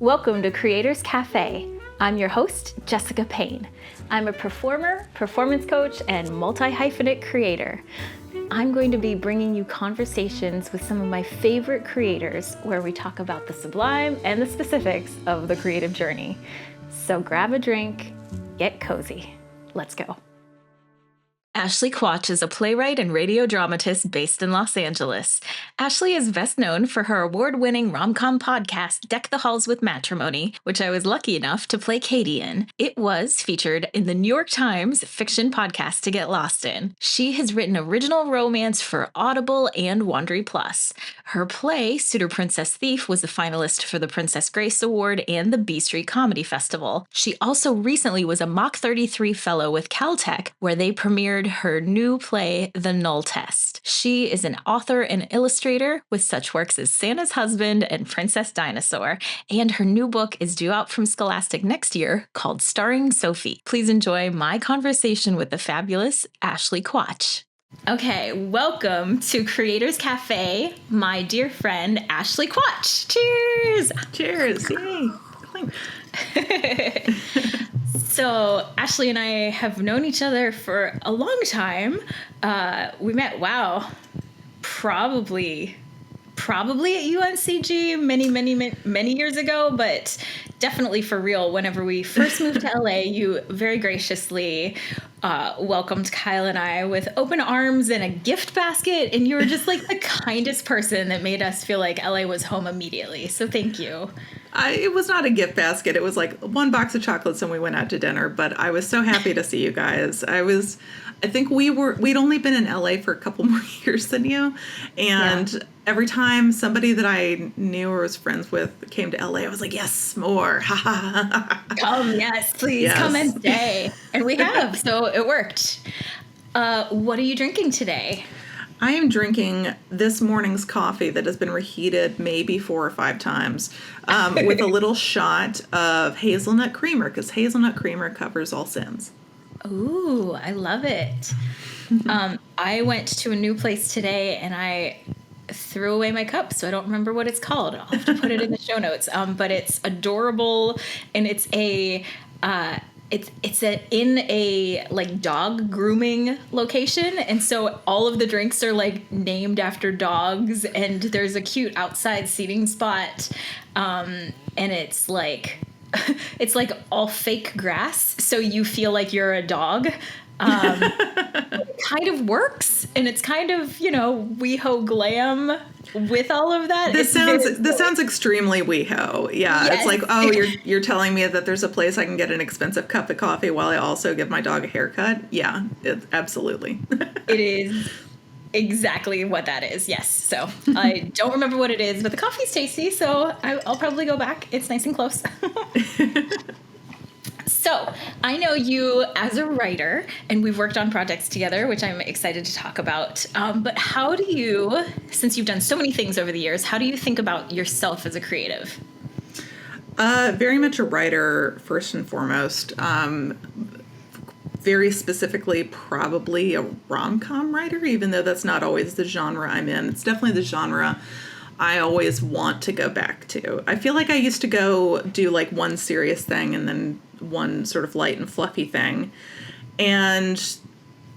Welcome to Creators Cafe. I'm your host, Jessica Payne. I'm a performer, performance coach, and multi-hyphenate creator. I'm going to be bringing you conversations with some of my favorite creators where we talk about the sublime and the specifics of the creative journey. So grab a drink, get cozy. Let's go. Ashley Quach is a playwright and radio dramatist based in Los Angeles. Ashley is best known for her award-winning romcom podcast, Deck the Halls with Matrimony, which I was lucky enough to play Katie in. It was featured in the New York Times fiction podcast to get lost in. She has written original romance for Audible and Wondery Plus. Her play, Suitor Princess Thief, was a finalist for the Princess Grace Award and the B Street Comedy Festival. She also recently was a Mach 33 fellow with Caltech, where they premiered her new play, The Null Test. She is an author and illustrator with such works as Santa's Husband and Princess Dinosaur, and her new book is due out from Scholastic next year called Starring Sophie. Please enjoy my conversation with the fabulous Ashley Quach. Okay, welcome to Creators Cafe, my dear friend Ashley Quach. Cheers! Cheers! Yay! So Ashley and I have known each other for a long time. We met, probably at UNCG many years ago, but definitely for real. Whenever we first moved to LA, you very graciously welcomed Kyle and I with open arms and a gift basket, and you were just like the kindest person that made us feel like LA was home immediately. So thank you. It was not a gift basket. It was like one box of chocolates and we went out to dinner, but I was so happy to see you guys. I think we'd only been in LA for a couple more years than you. And every time somebody that I knew or was friends with came to LA, I was like, yes, more. Come, yes, please come and stay. And we have, so it worked. What are you drinking today? I am drinking this morning's coffee that has been reheated maybe 4 or 5 times with a little shot of hazelnut creamer, because hazelnut creamer covers all sins. Ooh, I love it. I went to a new place today and I threw away my cup, so I don't remember what it's called. I'll have to put it in the show notes. But it's adorable, and it's in a like dog grooming location, and so all of the drinks are like named after dogs, and there's a cute outside seating spot, and it's like all fake grass, so you feel like you're a dog. It kind of works, and it's kind of, WeHo glam with all of that. This sounds extremely WeHo. Yeah, yes. It's like, oh, you're telling me that there's a place I can get an expensive cup of coffee while I also give my dog a haircut? Yeah, absolutely. It is exactly what that is. Yes. So I don't remember what it is, but the coffee's tasty, so I'll probably go back. It's nice and close. So I know you as a writer, and we've worked on projects together, which I'm excited to talk about. But how do you, since you've done so many things over the years, how do you think about yourself as a creative? Very much a writer, first and foremost. Very specifically, probably a rom-com writer, even though that's not always the genre I'm in. It's definitely the genre I always want to go back to. I feel like I used to go do like one serious thing and then one sort of light and fluffy thing. And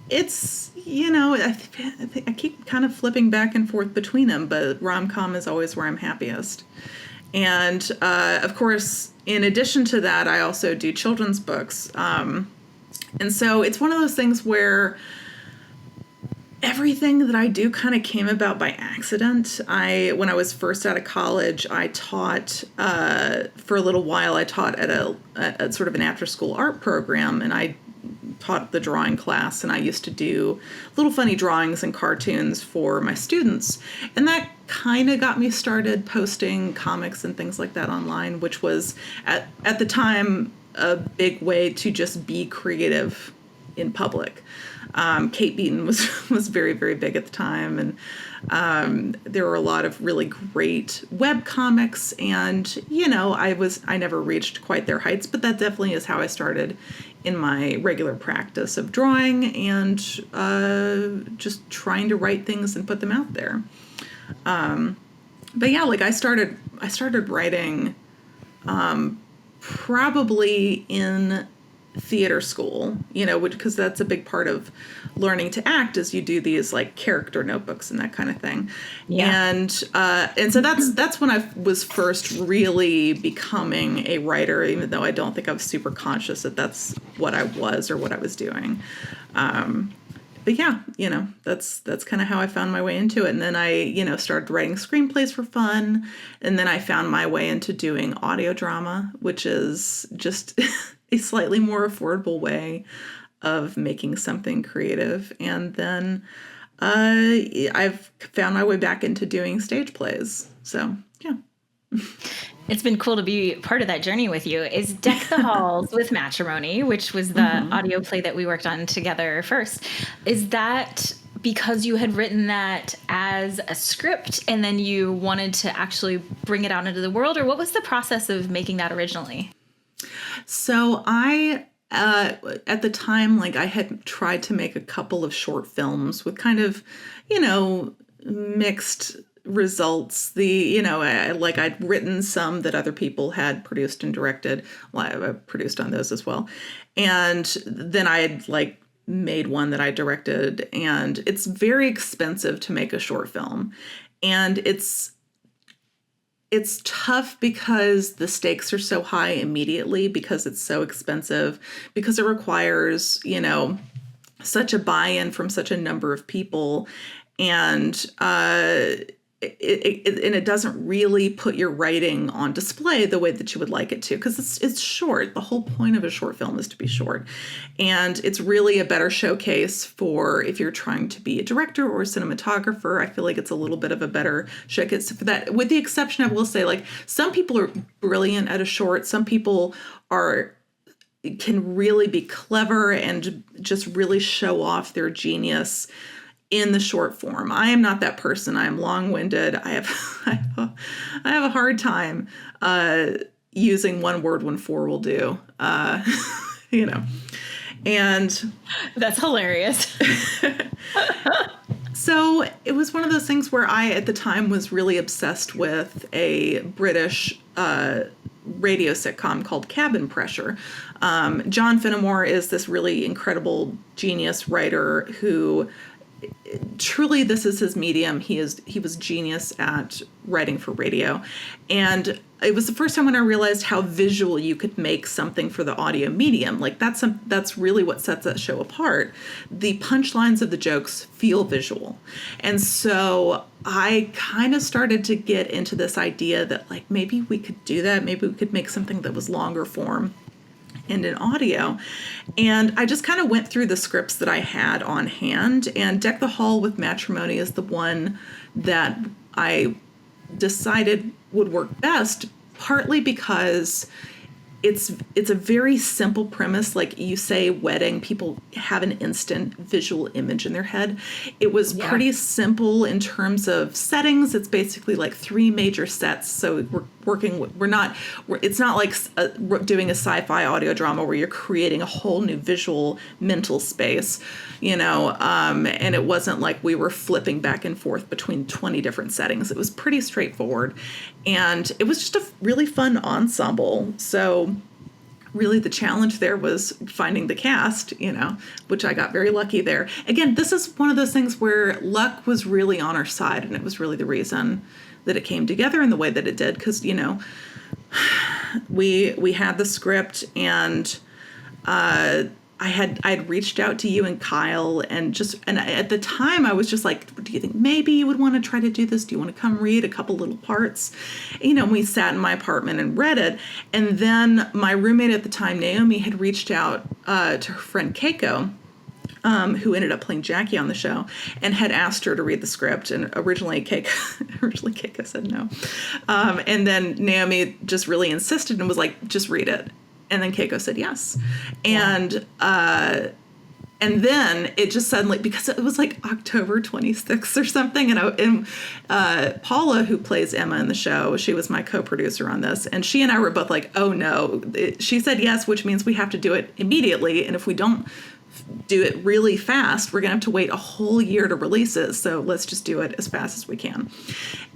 it's, I keep kind of flipping back and forth between them, but rom-com is always where I'm happiest. And of course, in addition to that, I also do children's books. And so it's one of those things where everything that I do kind of came about by accident. When I was first out of college, I taught, for a little while, I taught at a sort of an after-school art program, and I taught the drawing class, and I used to do little funny drawings and cartoons for my students. And that kind of got me started posting comics and things like that online, which was, at the time, a big way to just be creative in public. Kate Beaton was very, very big at the time, and there were a lot of really great web comics, and I never reached quite their heights, but that definitely is how I started in my regular practice of drawing and just trying to write things and put them out there. But yeah, like I started writing probably in theater school, because that's a big part of learning to act is you do these like character notebooks and that kind of thing. Yeah. And so that's when I was first really becoming a writer, even though I don't think I was super conscious that that's what I was or what I was doing. But yeah, that's kind of how I found my way into it. And then I, started writing screenplays for fun. And then I found my way into doing audio drama, which is just a slightly more affordable way of making something creative. And then I've found my way back into doing stage plays. So, yeah. It's been cool to be part of that journey with you. Is Deck the Halls with Matrimony, which was the audio play that we worked on together first. Is that because you had written that as a script and then you wanted to actually bring it out into the world? Or what was the process of making that originally? So I, at the time, I had tried to make a couple of short films with kind of, mixed results. I'd written some that other people had produced and directed. Well, I produced on those as well. And then I had made one that I directed, and it's very expensive to make a short film. And it's tough because the stakes are so high immediately, because it's so expensive, because it requires, such a buy-in from such a number of people. And it doesn't really put your writing on display the way that you would like it to, because it's short. The whole point of a short film is to be short. And it's really a better showcase for if you're trying to be a director or a cinematographer. I feel like it's a little bit of a better showcase for that, with the exception, I will say, some people are brilliant at a short. Some people can really be clever and just really show off their genius in the short form. I am not that person. I am long-winded. I have a hard time using one word when four will do. And that's hilarious. So it was one of those things where I, at the time, was really obsessed with a British radio sitcom called Cabin Pressure. John Finnemore is this really incredible genius writer who truly, this is his medium. He was genius at writing for radio. And it was the first time when I realized how visual you could make something for the audio medium. That's really what sets that show apart. The punchlines of the jokes feel visual. And so I kind of started to get into this idea that maybe we could do that. Maybe we could make something that was longer form and in audio. And I just kind of went through the scripts that I had on hand, and Deck the Hall with Matrimony is the one that I decided would work best, partly because it's a very simple premise. You say wedding, people have an instant visual image in their head. It was pretty simple in terms of settings. It's basically three major sets. So it's not like doing a sci-fi audio drama where you're creating a whole new visual mental space, and it wasn't like we were flipping back and forth between 20 different settings. It was pretty straightforward, and it was just a really fun ensemble. So really the challenge there was finding the cast, which I got very lucky there. Again, this is one of those things where luck was really on our side, and it was really the reason that it came together in the way that it did, because we had the script, and I'd reached out to you and Kyle, and at the time I was just do you think maybe you would want to try to do this? Do you want to come read a couple little parts? We sat in my apartment and read it. And then my roommate at the time, Naomi, had reached out to her friend Keiko, who ended up playing Jackie on the show, and had asked her to read the script. And originally Keiko said no. And then Naomi just really insisted and was just read it. And then Keiko said yes. And then it just suddenly, because it was October 26th or something, and Paula, who plays Emma in the show, she was my co-producer on this, and she and I were both oh no. She said yes, which means we have to do it immediately, and if we don't do it really fast, we're going to have to wait a whole year to release it. So let's just do it as fast as we can.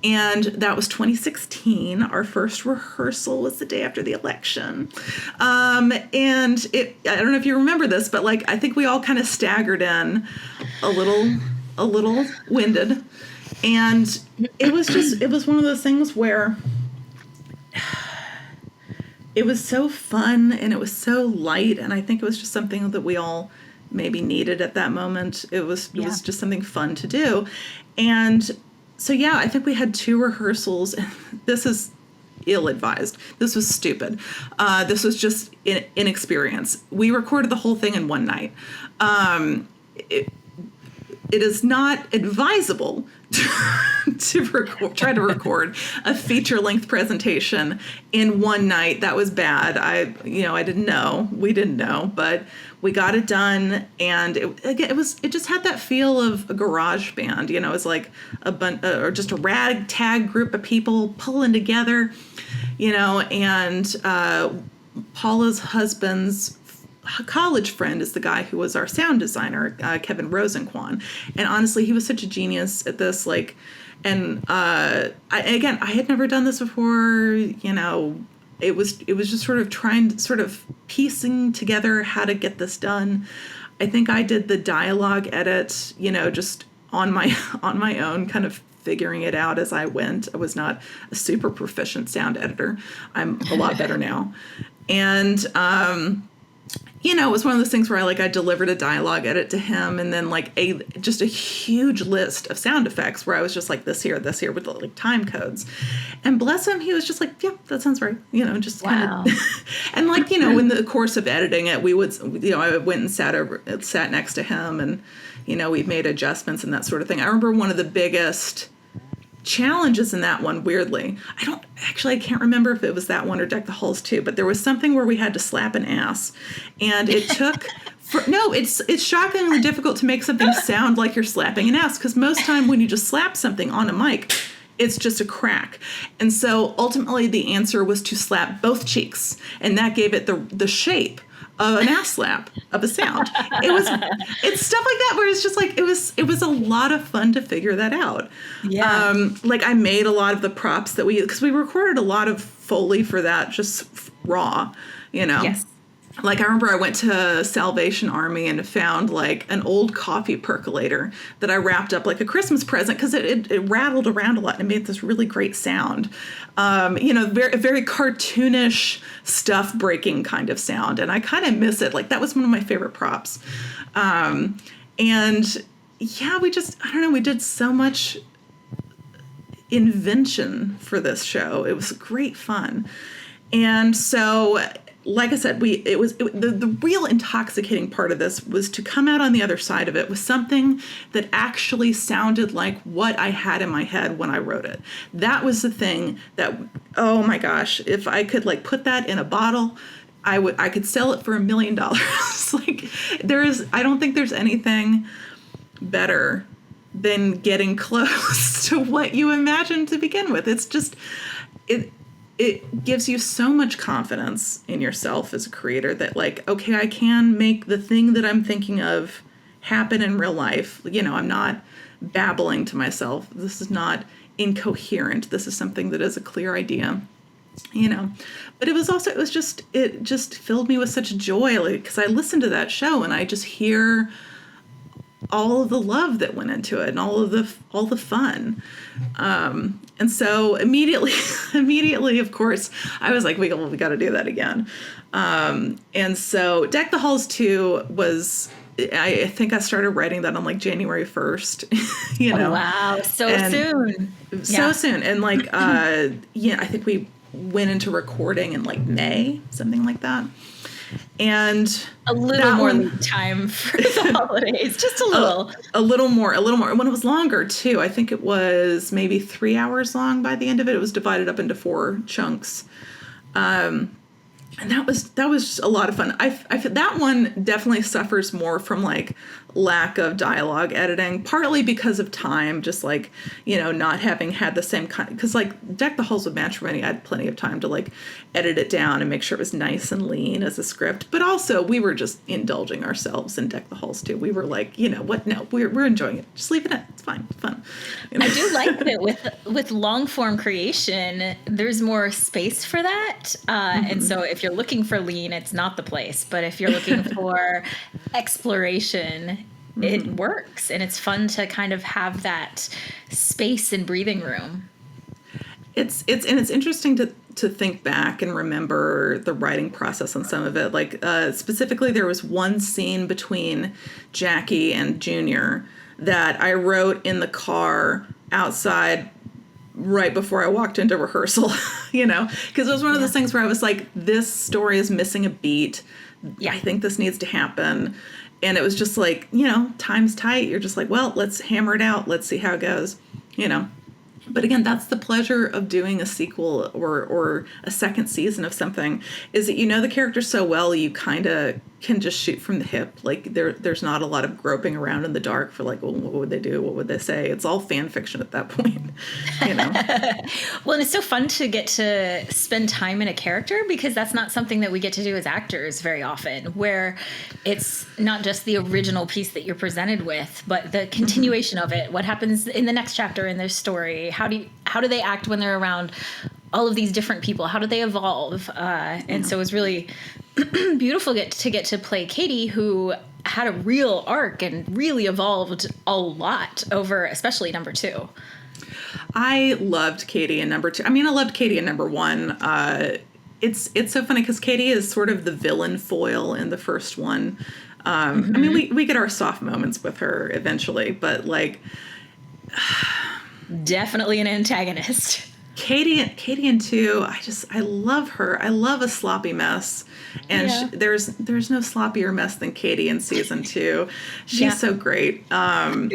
And that was 2016. Our first rehearsal was the day after the election. And I don't know if you remember this, but like, I think we all kind of staggered in a little winded. And it was one of those things where it was so fun and it was so light. And I think it was just something that we all maybe needed at that moment. It was just something fun to do. And so, yeah, I think we had 2 rehearsals. This is ill-advised. This was stupid. This was just inexperience. We recorded the whole thing in one night. It is not advisable to try to record a feature-length presentation in one night. That was bad. I didn't know. We didn't know, but we got it done, and it just had that feel of a garage band. It was like or just a ragtag group of people pulling together, and Paula's husband's college friend is the guy who was our sound designer, Kevin Rosenquan. And honestly, he was such a genius at this, I had never done this before, it was just sort of piecing together how to get this done. I think I did the dialogue edit, just on my own, kind of figuring it out as I went. I was not a super proficient sound editor. I'm a lot better now. And, it was one of those things where I delivered a dialogue edit to him, and then just a huge list of sound effects where I was just like, this here with the time codes. And bless him, he was just like, yeah, that sounds right. Just wow. kind of, and in the course of editing it, we would, I went and sat next to him, and, we made adjustments and that sort of thing. I remember one of the biggest challenges in that one, weirdly, I can't remember if it was that one or Deck the Halls 2, but there was something where we had to slap an ass, and it took it's shockingly difficult to make something sound like you're slapping an ass, because most time when you just slap something on a mic, it's just a crack. And so ultimately the answer was to slap both cheeks, and that gave it the shape of an ass slap of a sound. It's stuff like that where it's just it was a lot of fun to figure that out. Yeah. I made a lot of the props that because we recorded a lot of Foley for that, just raw, Yes. I remember I went to Salvation Army and found an old coffee percolator that I wrapped up like a Christmas present, because it rattled around a lot and it made this really great sound. Very, very cartoonish stuff breaking kind of sound. And I kind of miss it. That was one of my favorite props. And yeah, we did so much invention for this show. It was great fun. And so, like I said, the real intoxicating part of this was to come out on the other side of it with something that actually sounded like what I had in my head when I wrote it. That was the thing that, oh my gosh, if I could put that in a bottle, I could sell it for $1 million. I don't think there's anything better than getting close to what you imagined to begin with. It's just, it gives you so much confidence in yourself as a creator that okay, I can make the thing that I'm thinking of happen in real life. I'm not babbling to myself. This is not incoherent. This is something that is a clear idea, but it just filled me with such joy, because I listened to that show and I just hear all of the love that went into it and all the fun. And so immediately, of course, I was like, we got to do that again. And so Deck the Halls 2 was, I think I started writing that on January 1st, Oh, wow. Soon. So soon. And I think we went into recording in May, something like that. And a little more time for the holidays, just a little more. When it was longer too, I think it was maybe 3 hours long by the end of it. It was divided up into 4 chunks. And that was just a lot of fun. I that one definitely suffers more from lack of dialogue editing, partly because of time, just like, not having had the same kind, because like Deck the Halls with Matrimony, I had plenty of time to like edit it down and make sure it was nice and lean as a script, but also we were just indulging ourselves in Deck the Halls too. We were like, what? No, we're enjoying it. Just leave it in. It's fine. It's fun. I do like that with long form creation, there's more space for that. And so if you're looking for lean, it's not the place. But if you're looking for exploration, it works. And it's fun to kind of have that space and breathing room. It's interesting to think back and remember the writing process on some of it. Like specifically, there was one scene between Jackie and Junior that I wrote in the car outside right before I walked into rehearsal, because it was one of those things where I was like, this story is missing a beat. Yeah. I think this needs to happen. And it was just like, time's tight. You're just like, well, let's hammer it out. Let's see how it goes, But again, that's the pleasure of doing a sequel or a second season of something, is that the character so well, you kind of can just shoot from the hip. Like there's not a lot of groping around in the dark for like, well, what would they do? What would they say? It's all fan fiction at that point, Well, and it's so fun to get to spend time in a character, because that's not something that we get to do as actors very often, where it's not just the original piece that you're presented with, but the continuation of it. What happens in the next chapter in their story? How do they act when they're around all of these different people? How do they evolve? And so it was really beautiful to get to play Katie, who had a real arc and really evolved a lot over, especially number 2. I loved Katie in number 2. I mean, I loved Katie in number 1. It's so funny because Katie is sort of the villain foil in the first one. I mean, we get our soft moments with her eventually, but like, definitely an antagonist. Katie in 2, I love her. I love a sloppy mess, and there's no sloppier mess than Katie in season 2. She's so great, and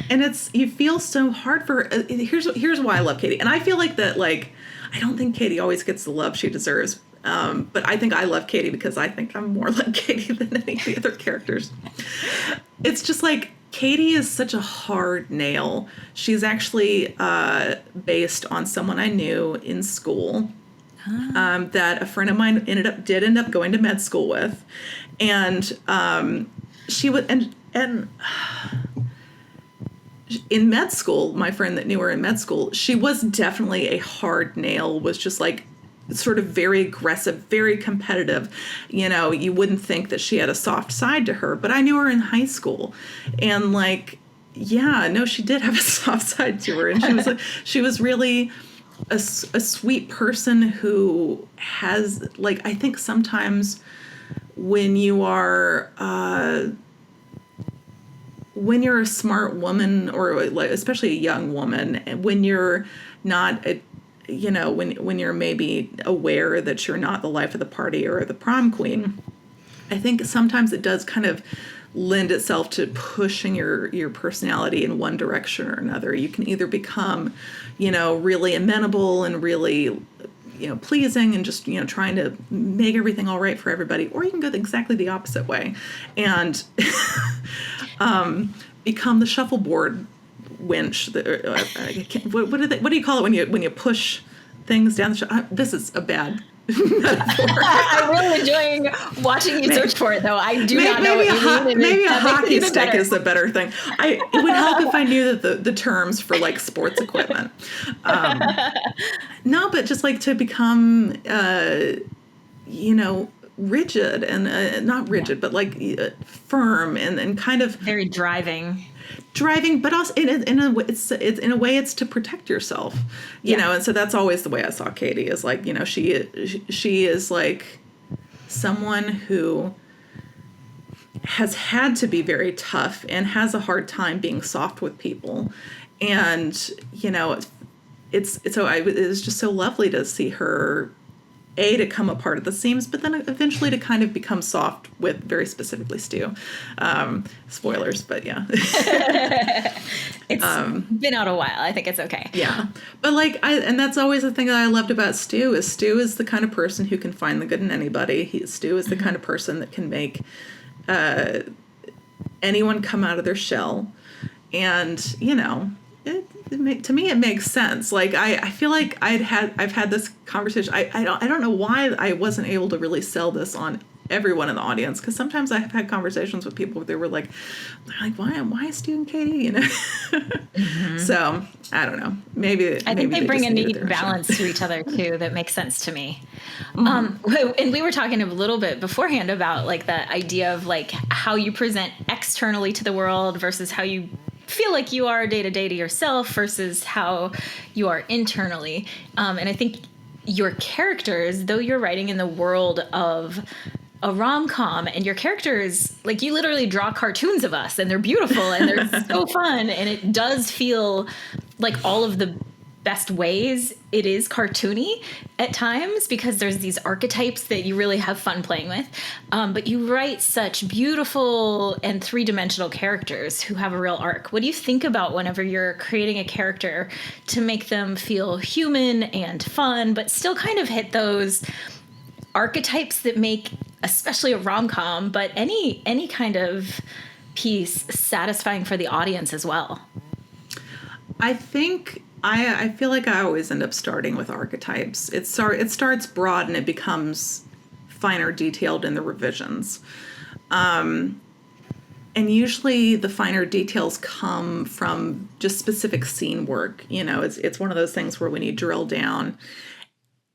it's, you feel so hard for her. Here's why I love Katie, and I feel like that, like, I don't think Katie always gets the love she deserves, but I think I love Katie because I think I'm more like Katie than any of the other characters. It's just like, Katie is such a hard nail. She's actually based on someone I knew in school that a friend of mine did end up going to med school with, and she would and in med school, my friend that knew her in med school, she was definitely a hard nail. Was just like sort of very aggressive, very competitive. You wouldn't think that she had a soft side to her, but I knew her in high school, and like, she did have a soft side to her, and she was really a sweet person who has, like, I think sometimes when you're a smart woman, or like, especially a young woman, when you're not when you're maybe aware that you're not the life of the party or the prom queen, I think sometimes it does kind of lend itself to pushing your personality in one direction or another. You can either become, really amenable and really, pleasing and just, trying to make everything all right for everybody, or you can go exactly the opposite way and become the shuffleboard winch. What do you call it when you push things down the this is a bad metaphor. I'm really enjoying watching you search for it, though. I do not know what you mean. Maybe a hockey stick is a better thing. It would help if I knew that the terms for like sports equipment. No, but just like to become, rigid and not rigid, but like firm and kind of very driving, but also in a way it's to protect yourself, and so that's always the way I saw Katie, is like, she is like someone who has had to be very tough and has a hard time being soft with people, and it was just so lovely to see her to come apart at the seams, but then eventually to kind of become soft with, very specifically, Stu. Spoilers, but yeah. It's been out a while. I think it's okay. Yeah. But and that's always the thing that I loved about Stu is the kind of person who can find the good in anybody. Stu is the kind of person that can make, anyone come out of their shell. And, you know, to me, it makes sense. Like, I feel like I've had this conversation. I don't know why I wasn't able to really sell this on everyone in the audience, because sometimes I've had conversations with people where they're like, why Stu and Katie, you know? Mm-hmm. So I don't know. Maybe I think they bring a neat balance to each other too that makes sense to me. Mm-hmm. And we were talking a little bit beforehand about like the idea of like how you present externally to the world versus how you feel like you are day to day to yourself versus how you are internally. And I think your characters, though you're writing in the world of a rom-com, and your characters, like, you literally draw cartoons of us and they're beautiful and they're so fun, and it does feel like all of the best ways it is cartoony at times because there's these archetypes that you really have fun playing with. But you write such beautiful and three-dimensional characters who have a real arc. What do you think about whenever you're creating a character to make them feel human and fun, but still kind of hit those archetypes that make especially a rom-com, but any kind of piece satisfying for the audience as well? I think I feel like I always end up starting with archetypes. It starts broad and it becomes finer detailed in the revisions. And usually the finer details come from just specific scene work. You know, it's one of those things where when you drill down,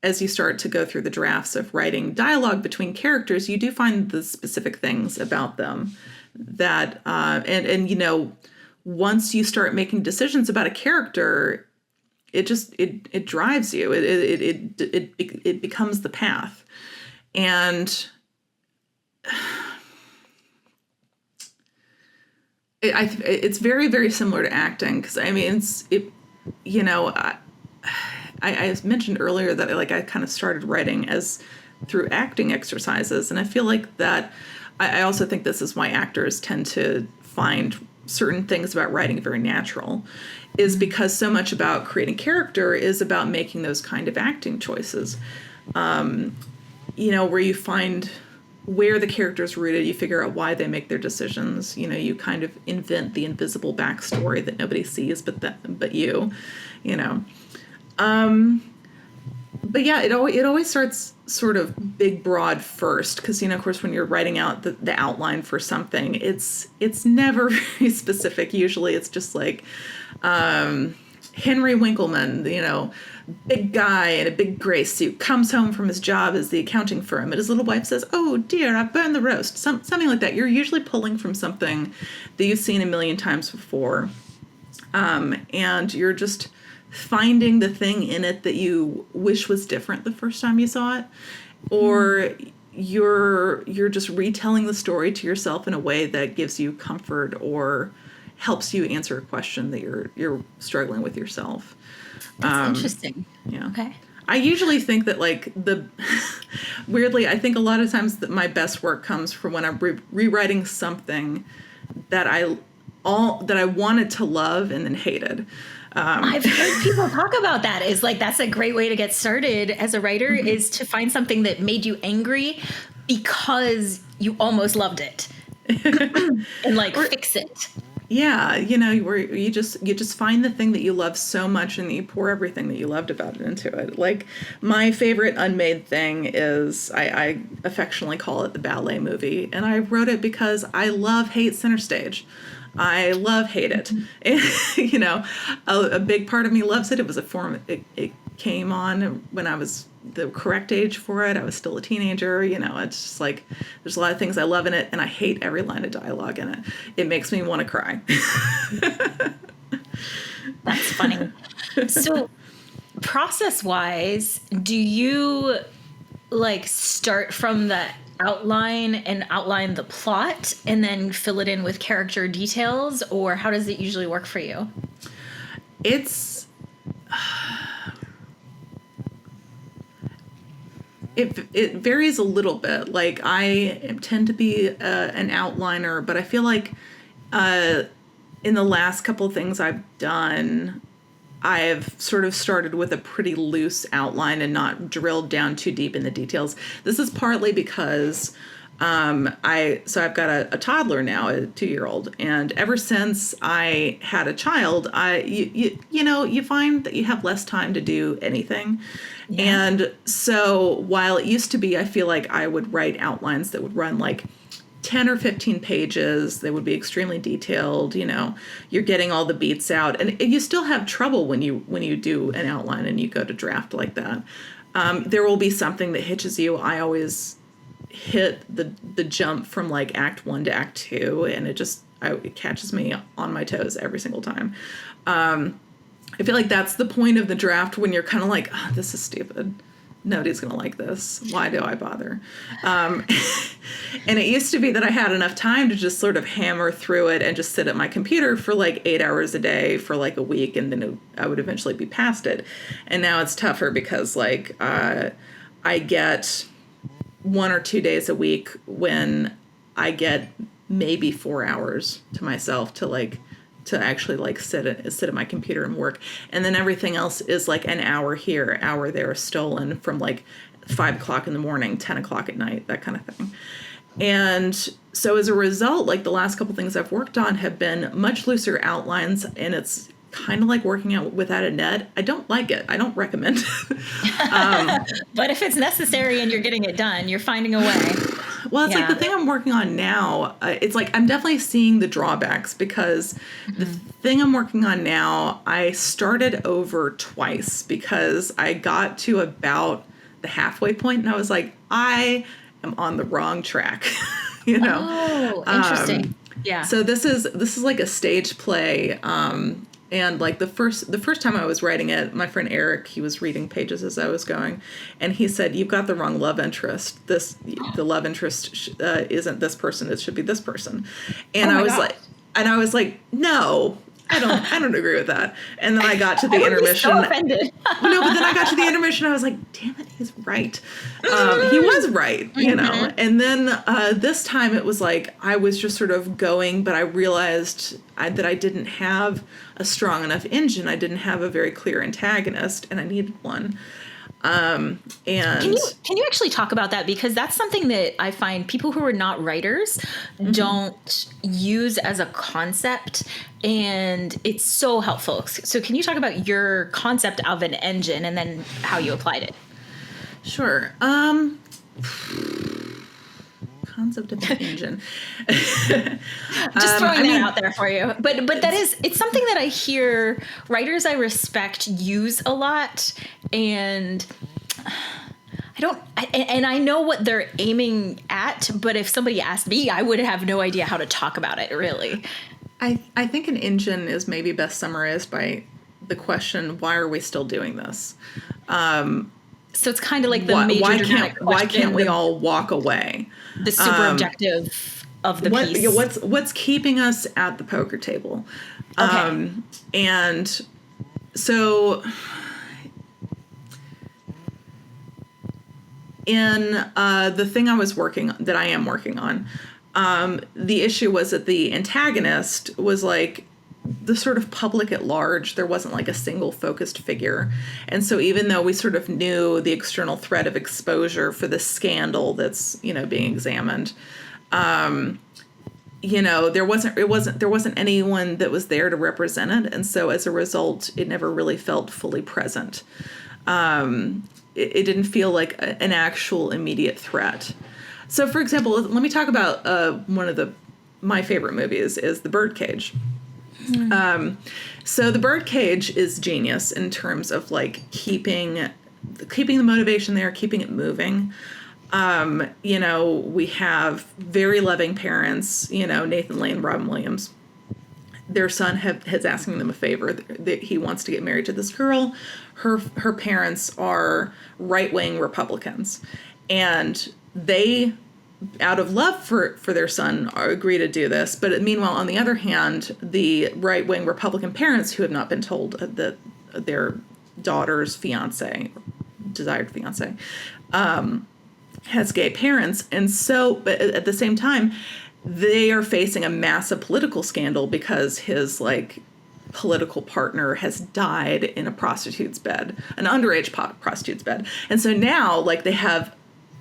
as you start to go through the drafts of writing dialogue between characters, you do find the specific things about them that, and you know, once you start making decisions about a character, it drives you. It becomes the path, and it's very, very similar to acting, because I mean, you know. I mentioned earlier that I kind of started writing as through acting exercises, and I feel like that I also think this is why actors tend to find certain things about writing very natural, is because so much about creating character is about making those kind of acting choices. You know, where you find where the character's rooted, you figure out why they make their decisions. You know, you kind of invent the invisible backstory that nobody sees but you know. But yeah, it always starts sort of big, broad first, because, you know, of course, when you're writing out the outline for something, it's never very specific. Usually it's just like, Henry Winkleman, you know, big guy in a big gray suit, comes home from his job as the accounting firm, and his little wife says, "Oh dear, I've burned the roast." Something like that. You're usually pulling from something that you've seen a million times before. And you're just finding the thing in it that you wish was different the first time you saw it, or you're just retelling the story to yourself in a way that gives you comfort or helps you answer a question that you're struggling with yourself. That's interesting. Yeah. Okay. I usually think that weirdly, I think a lot of times that my best work comes from when I'm rewriting something that I wanted to love and then hated. I've heard people talk about that. Is like, that's a great way to get started as a writer, mm-hmm. is to find something that made you angry because you almost loved it and fix it. Yeah, you know, where you just find the thing that you love so much and you pour everything that you loved about it into it. Like, my favorite unmade thing is, I affectionately call it the ballet movie, and I wrote it because I hate Center Stage. I hate it. And, you know, a big part of me loves it. It was a form, it came on when I was the correct age for it. I was still a teenager. You know, it's just like, there's a lot of things I love in it, and I hate every line of dialogue in it. It makes me want to cry. That's funny. So, process-wise, do you start from the outline and outline the plot and then fill it in with character details, or how does it usually work for you? It varies a little bit. Like, I tend to be an outliner, but I feel like in the last couple of things I've done, I've sort of started with a pretty loose outline and not drilled down too deep in the details. This is partly because So I've got a toddler now, a 2-year-old, and ever since I had a child, you find that you have less time to do anything. Yeah. And so while it used to be, I feel like I would write outlines that would run like 10 or 15 pages. They would be extremely detailed. You're getting all the beats out, and you still have trouble when you do an outline and you go to draft like that. There will be something that hitches you. I always hit the jump from like act 1 to act 2, and it catches me on my toes every single time. I feel like that's the point of the draft, when you're kind of like, oh, this is stupid. Nobody's going to like this. Why do I bother? And it used to be that I had enough time to just sort of hammer through it and just sit at my computer for like 8 hours a day for like a week, and then I would eventually be past it. And now it's tougher because like I get 1 or 2 days a week when I get maybe 4 hours to myself to actually like sit at my computer and work. And then everything else is like an hour here, hour there, stolen from like 5 o'clock in the morning, 10 o'clock at night, that kind of thing. And so as a result, like the last couple things I've worked on have been much looser outlines, and it's kind of like working out without a net. I don't like it. I don't recommend it. But if it's necessary and you're getting it done, you're finding a way. Well, it's like the thing I'm working on now, it's like I'm definitely seeing the drawbacks, because the thing I'm working on now, I started over twice because I got to about the halfway point and I was like, I am on the wrong track. Oh, interesting. Yeah. So this is like a stage play. And like the first time I was writing it, my friend Eric, he was reading pages as I was going, and he said, "You've got the wrong love interest. The love interest isn't this person. It should be this person." And I was like, "No, I don't agree with that." And then I got to the intermission. So offended. No, but then I got to the intermission. I was like, "Damn it, he's right." He was right, And then this time it was like I was just sort of going, but I realized that I didn't have a strong enough engine. I didn't have a very clear antagonist, and I needed one. And can you actually talk about that? Because that's something that I find people who are not writers don't use as a concept, and it's so helpful. So can you talk about your concept of an engine and then how you applied it? Sure. Concept of an engine. Just throwing that out there for you. But it's something that I hear writers I respect use a lot, and I know what they're aiming at, but if somebody asked me, I would have no idea how to talk about it, really. I think an engine is maybe best summarized by the question, why are we still doing this? So it's kind of like the major dramatic question. Why can't we all walk away? The super objective of the piece. What's keeping us at the poker table? Okay. And so in the thing that I am working on, the issue was that the antagonist was like the sort of public at large. There wasn't like a single focused figure. And so even though we sort of knew the external threat of exposure for the scandal that's, being examined, there wasn't anyone that was there to represent it. And so as a result, it never really felt fully present. It didn't feel like an actual immediate threat. So for example, let me talk about one of my favorite movies is The Birdcage. So The Birdcage is genius in terms of like keeping the motivation there, keeping it moving. We have very loving parents, Nathan Lane, Robin Williams. Their son has asking them a favor. That he wants to get married to this girl. Her parents are right-wing Republicans, and they, out of love for their son, agree to do this. But meanwhile, on the other hand, the right-wing Republican parents who have not been told that their daughter's desired fiance, has gay parents. And so, but at the same time, they are facing a massive political scandal because his political partner has died in a prostitute's bed, an underage prostitute's bed. And so now they have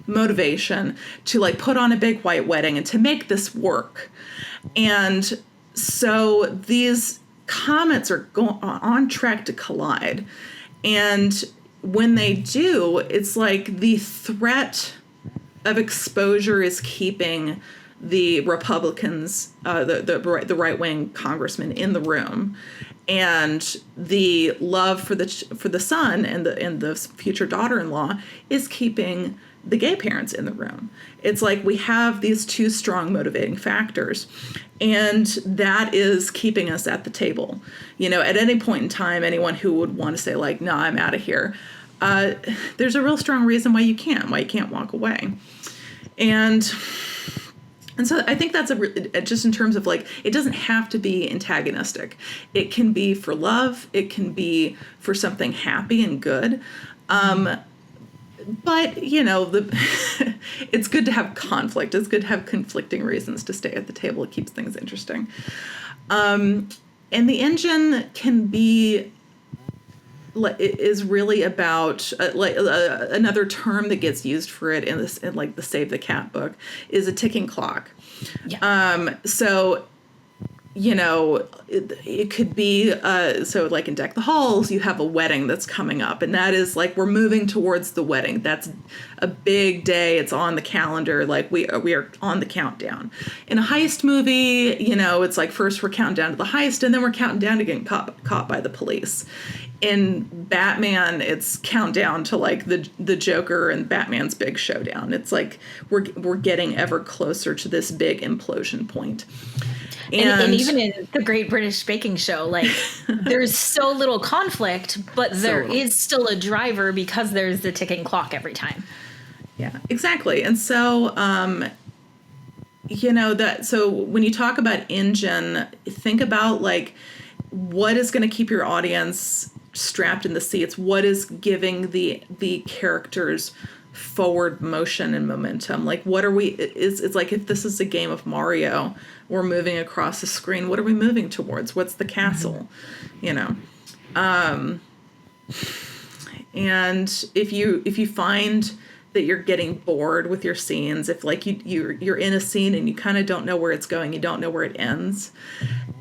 motivation to like put on a big white wedding and to make this work. And so these comets are on track to collide. And when they do, it's like the threat of exposure is keeping the Republicans, the right-wing congressman in the room, and the love for the son and the future daughter-in-law is keeping the gay parents in the room. It's like we have these two strong motivating factors, and that is keeping us at the table. You know, at any point in time, anyone who would want to say like, "No, I'm out of here," there's a real strong reason why you can't walk away. And so I think that's just in terms of like, it doesn't have to be antagonistic. It can be for love. It can be for something happy and good. But, you know, it's good to have conflict. It's good to have conflicting reasons to stay at the table. It keeps things interesting. And the engine can be, is really about, another term that gets used for it in like the Save the Cat book is a ticking clock. Yeah. So, you know, it could be, so like in Deck the Halls, you have a wedding that's coming up, and that is like, we're moving towards the wedding. That's a big day. It's on the calendar. Like we are on the countdown. In a heist movie, you know, it's like first we're counting down to the heist, and then we're counting down to getting caught by the police. In Batman, it's countdown to like the Joker and Batman's big showdown. It's like we're getting ever closer to this big implosion point. And even in the Great British Baking Show, like there's so little conflict, but there is still a driver because there's the ticking clock every time. Yeah, exactly. And so, you know, so when you talk about engine, think about like what is going to keep your audience strapped in the seats? What is giving the characters forward motion and momentum? Like, what are we, it's like if this is a game of Mario, we're moving across the screen. What are we moving towards? What's the castle? You know? And if you find that you're getting bored with your scenes, if like you're in a scene and you kind of don't know where it's going, you don't know where it ends,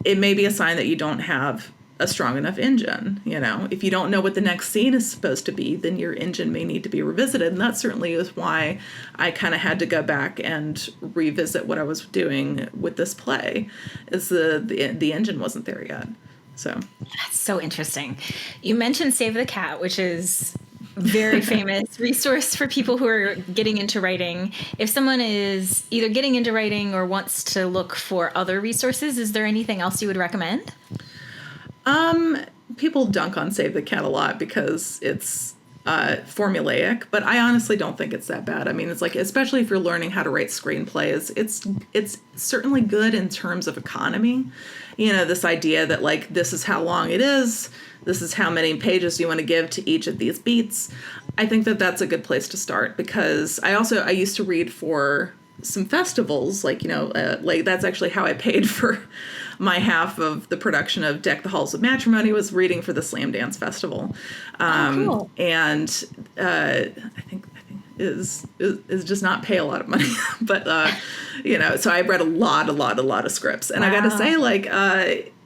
it may be a sign that you don't have a strong enough engine. You know, if you don't know what the next scene is supposed to be, then your engine may need to be revisited. And that certainly is why I kind of had to go back and revisit what I was doing with this play, is the engine wasn't there yet. So that's so interesting. You mentioned Save the Cat, which is very famous resource for people who are getting into writing. If someone is either getting into writing or wants to look for other resources, is there anything else you would recommend? People dunk on Save the Cat a lot because it's formulaic, but I honestly don't think it's that bad. I mean, it's like, especially if you're learning how to write screenplays, it's certainly good in terms of economy. You know, this idea that like, this is how long it is, this is how many pages you want to give to each of these beats. I think that that's a good place to start, because I used to read for some festivals, like, you know, like that's actually how I paid for my half of the production of Deck the Halls of Matrimony, was reading for the Slam Dance Festival. Cool. And I think is just not pay a lot of money, but you know, so I read a lot of scripts, and wow. I got to say, like,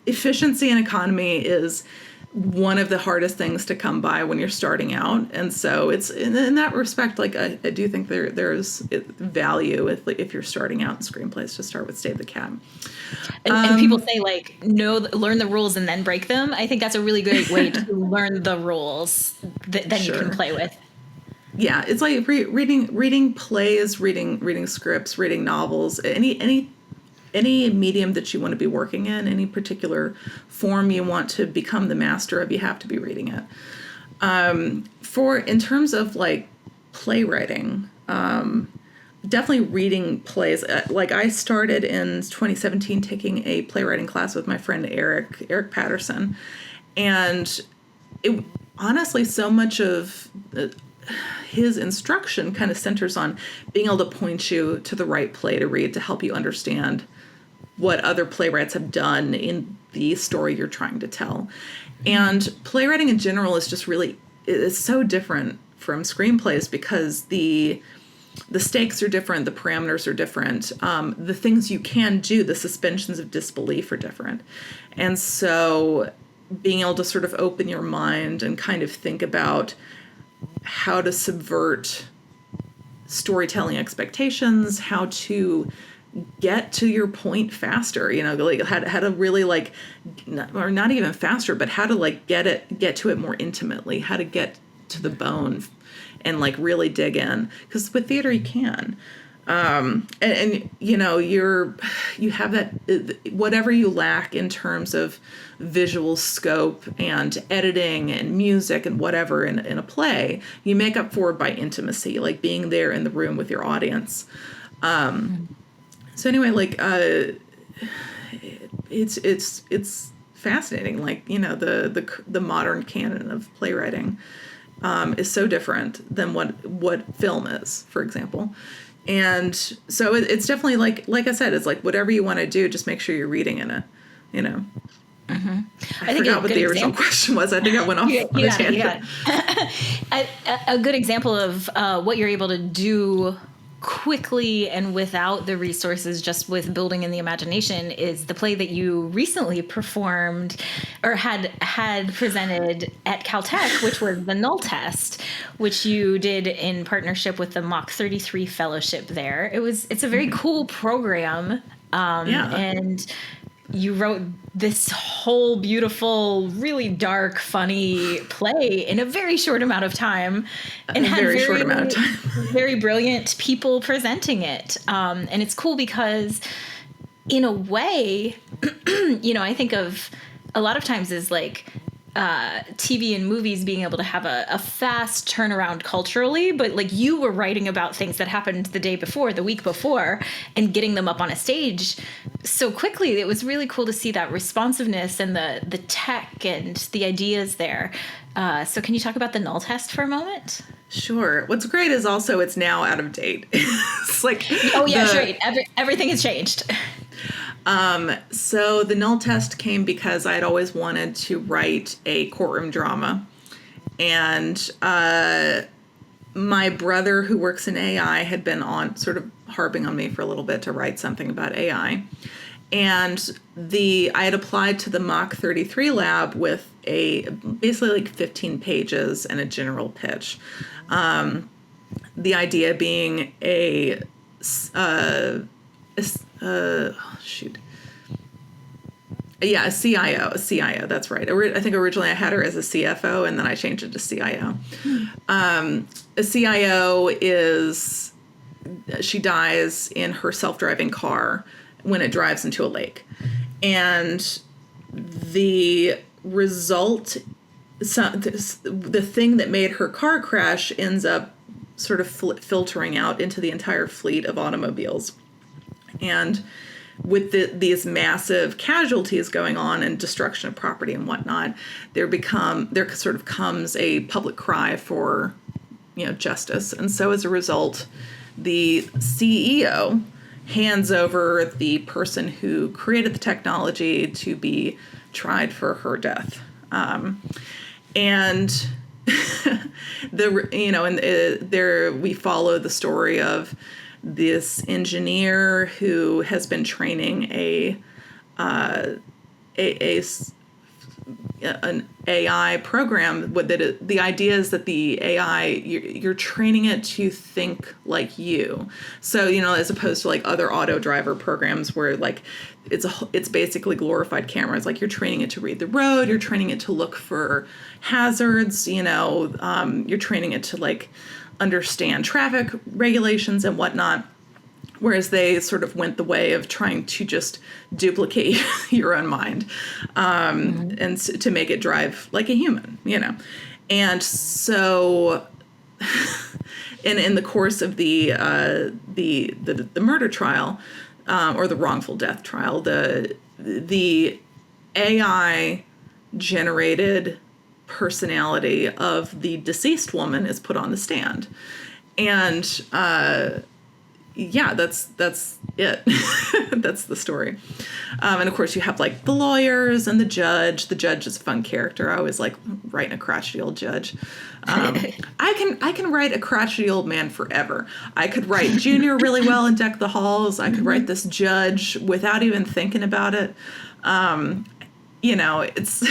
efficiency and economy is one of the hardest things to come by when you're starting out. And so it's in that respect, like I do think there's value if you're starting out in screenplays to start with Save the Cat. And people say like, learn the rules and then break them. I think that's a really good way to learn the rules that then you can play with. Yeah, it's like reading plays, reading scripts, reading novels, any medium that you want to be working in, any particular form you want to become the master of, you have to be reading it. In terms of like playwriting, definitely reading plays. Like I started in 2017 taking a playwriting class with my friend Eric Patterson, and it honestly, so much of his instruction kind of centers on being able to point you to the right play to read to help you understand what other playwrights have done in the story you're trying to tell. And playwriting in general is just really, it's so different from screenplays, because the the stakes are different, the parameters are different, the things you can do, the suspensions of disbelief are different. And so being able to sort of open your mind and kind of think about how to subvert storytelling expectations, how to get to your point faster, like how to really like, or not even faster, but how to like get to it more intimately, how to get to the bone and like really dig in, because with theater you can, and you have that, whatever you lack in terms of visual scope and editing and music and whatever in a play, you make up for it by intimacy, like being there in the room with your audience. So anyway, like it's fascinating, like the modern canon of playwriting is so different than what film is, for example. And so it's definitely like I said, it's like whatever you want to do, just make sure you're reading in it, Mm-hmm. I forgot what the original question was. I think I went off on a tangent. A good example of what you're able to do quickly and without the resources, just with building in the imagination, is the play that you recently performed or had presented at Caltech, which was the Null Test, which you did in partnership with the Mach 33 Fellowship there. It's a very cool program. And you wrote this whole beautiful, really dark, funny play in a very short amount of time, and had very brilliant people presenting it. And it's cool because, in a way, I think of a lot of times as like TV and movies being able to have a fast turnaround culturally, but like you were writing about things that happened the day before, the week before, and getting them up on a stage so quickly. It was really cool to see that responsiveness and the tech and the ideas there. So can you talk about the Null Test for a moment? Sure. What's great is also it's now out of date. It's like, oh yeah, sure. Everything has changed. So the Null Test came because I had always wanted to write a courtroom drama. And my brother, who works in AI, had been on sort of harping on me for a little bit to write something about AI. And I had applied to the Mach 33 lab with basically like 15 pages and a general pitch. The idea being a CIO, that's right. I think originally I had her as a CFO, and then I changed it to CIO. A CIO she dies in her self-driving car when it drives into a lake. And the result, the thing that made her car crash ends up sort of filtering out into the entire fleet of automobiles. And with these massive casualties going on and destruction of property and whatnot, there sort of comes a public cry for, justice. And so as a result, the CEO hands over the person who created the technology to be tried for her death. And there we follow the story of this engineer who has been training an AI program. The idea is that the AI, you're training it to think like you. So, as opposed to like other auto driver programs where like it's basically glorified cameras. Like you're training it to read the road, you're training it to look for hazards, you're training it to like understand traffic regulations and whatnot, whereas they sort of went the way of trying to just duplicate your own mind, and to make it drive like a human, And so, in the course of the murder trial, or the wrongful death trial, the AI generated personality of the deceased woman is put on the stand. And, yeah, that's it. That's the story. And of course you have like the lawyers and the judge. The judge is a fun character. I always like writing a crotchety old judge. I can write a crotchety old man forever. I could write Junior really well in Deck the Halls. I could write this judge without even thinking about it. You know, it's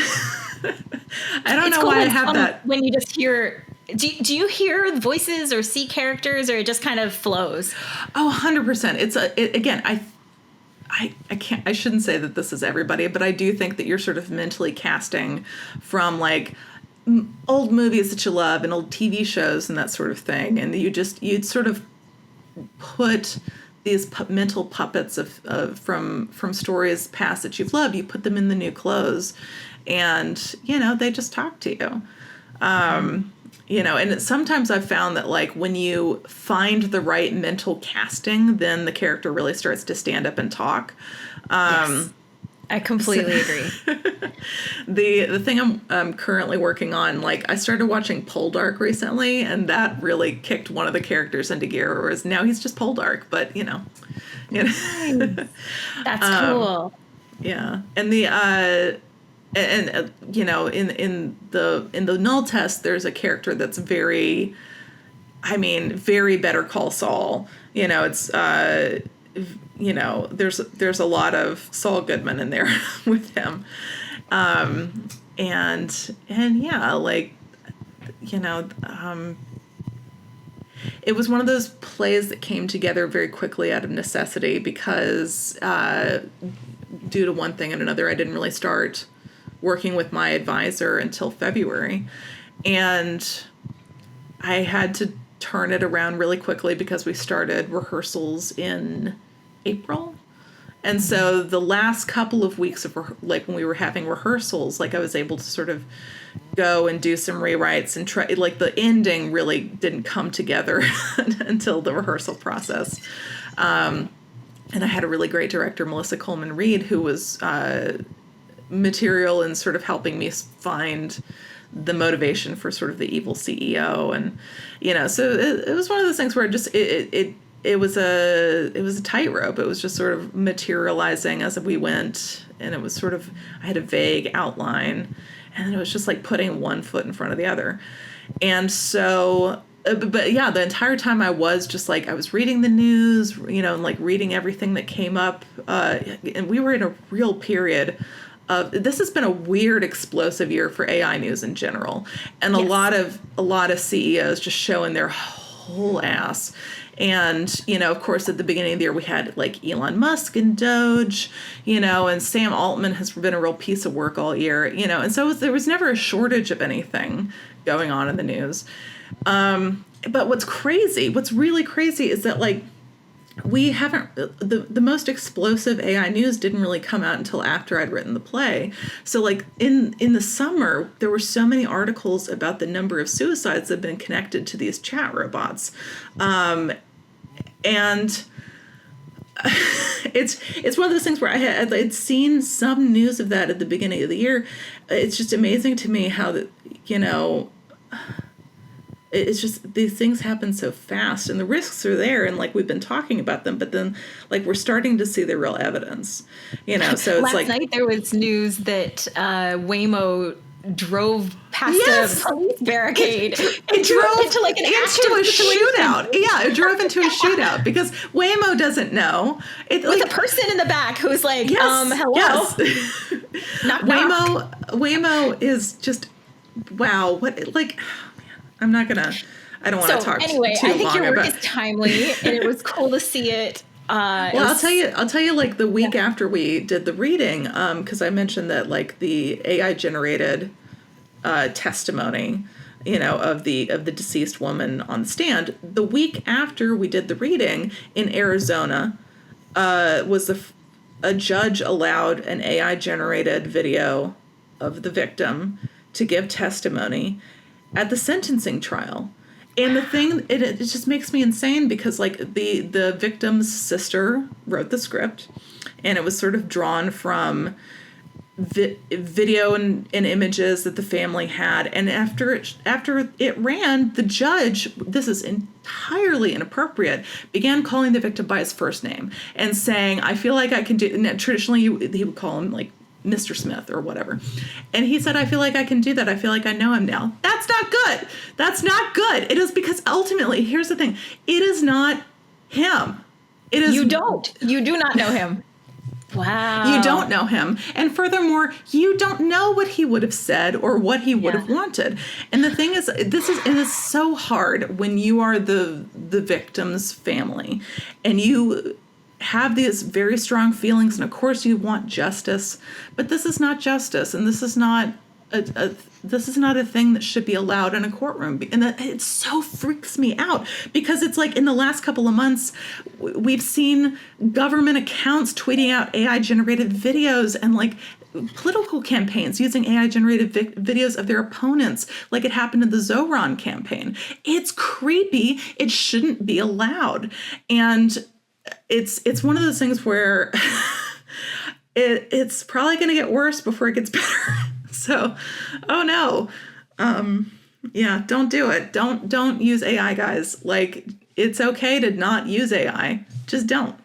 I don't know why I have that. When you just hear, do you hear voices or see characters, or it just kind of flows? Oh, 100%. Again, I shouldn't say that this is everybody, but I do think that you're sort of mentally casting from like old movies that you love and old TV shows and that sort of thing. And you'd sort of put these mental puppets of from stories past that you've loved, you put them in the new clothes, and, you know, they just talk to you. You know, and sometimes I've found that, like, when you find the right mental casting, then the character really starts to stand up and talk. Yes. I completely agree. The thing I'm currently working on, like, I started watching Poldark recently, and that really kicked one of the characters into gear, whereas now he's just Poldark, but, you know. That's cool. Yeah. And you know, in the Null Test, there's a character that's very Better Call Saul. You know, it's you know, there's a lot of Saul Goodman in there with him, and yeah, like, you know, it was one of those plays that came together very quickly out of necessity because due to one thing and another, I didn't really start working with my advisor until February, and I had to turn it around really quickly because we started rehearsals in April. And so the last couple of weeks of like when we were having rehearsals, like I was able to sort of go and do some rewrites and try, like the ending really didn't come together until the rehearsal process. And I had a really great director, Melissa Coleman Reed, who was material and sort of helping me find the motivation for sort of the evil CEO. And, you know, so it was one of those things where it was a tightrope. It was just sort of materializing as we went, and it was sort of, I had a vague outline, and then it was just like putting one foot in front of the other. And so, but yeah, the entire time I was just like, I was reading the news, you know, and like reading everything that came up, and we were in a real period of, this has been a weird, explosive year for AI news in general, and yes. a lot of CEOs just showing their whole ass. And, you know, of course, at the beginning of the year, we had like Elon Musk and Doge, you know, and Sam Altman has been a real piece of work all year, you know, and so there was never a shortage of anything going on in the news. But what's really crazy is that, like, we haven't, the most explosive AI news didn't really come out until after I'd written the play. So like in the summer, there were so many articles about the number of suicides that have been connected to these chat robots. And it's one of those things where I'd seen some news of that at the beginning of the year. It's just amazing to me how that, you know, it's just, these things happen so fast, and the risks are there, and like we've been talking about them, but then like we're starting to see the real evidence, you know. So it's last night there was news that Waymo drove past a police barricade. It drove into like into a shootout. Yeah, it drove into a shootout because Waymo doesn't know. With like a person in the back who's like, hello. Yes. Knock, Waymo is just, wow. What, like, I don't want to talk too long about it. I think your work is timely, and it was cool to see it. I'll tell you, like the week after we did the reading, because I mentioned that like the AI generated testimony, you know, of the deceased woman on the stand. The week after we did the reading in Arizona, a judge allowed an AI generated video of the victim to give testimony at the sentencing trial. And the thing, it just makes me insane because like the victim's sister wrote the script, and it was sort of drawn from video and images that the family had. And after it ran, the judge, this is entirely inappropriate, began calling the victim by his first name and saying, I feel like I can do, and traditionally he would call him like Mr. Smith or whatever. And he said, I feel like I can do that. I feel like I know him now. That's not good. That's not good. It is because ultimately, here's the thing. It is not him. It is. You do not know him. Wow. You don't know him. And furthermore, you don't know what he would have said or what he would have wanted. And the thing is, it is so hard when you are the victim's family and you have these very strong feelings. And of course you want justice, but this is not justice. And this is not a thing that should be allowed in a courtroom. And it so freaks me out because it's like in the last couple of months, we've seen government accounts tweeting out AI generated videos and like political campaigns using AI generated videos of their opponents, like it happened in the Zoran campaign. It's creepy. It shouldn't be allowed. And it's one of those things where it's probably going to get worse before it gets better. So, oh no. Yeah, don't do it. Don't use AI, guys. Like, it's okay to not use AI. Just don't.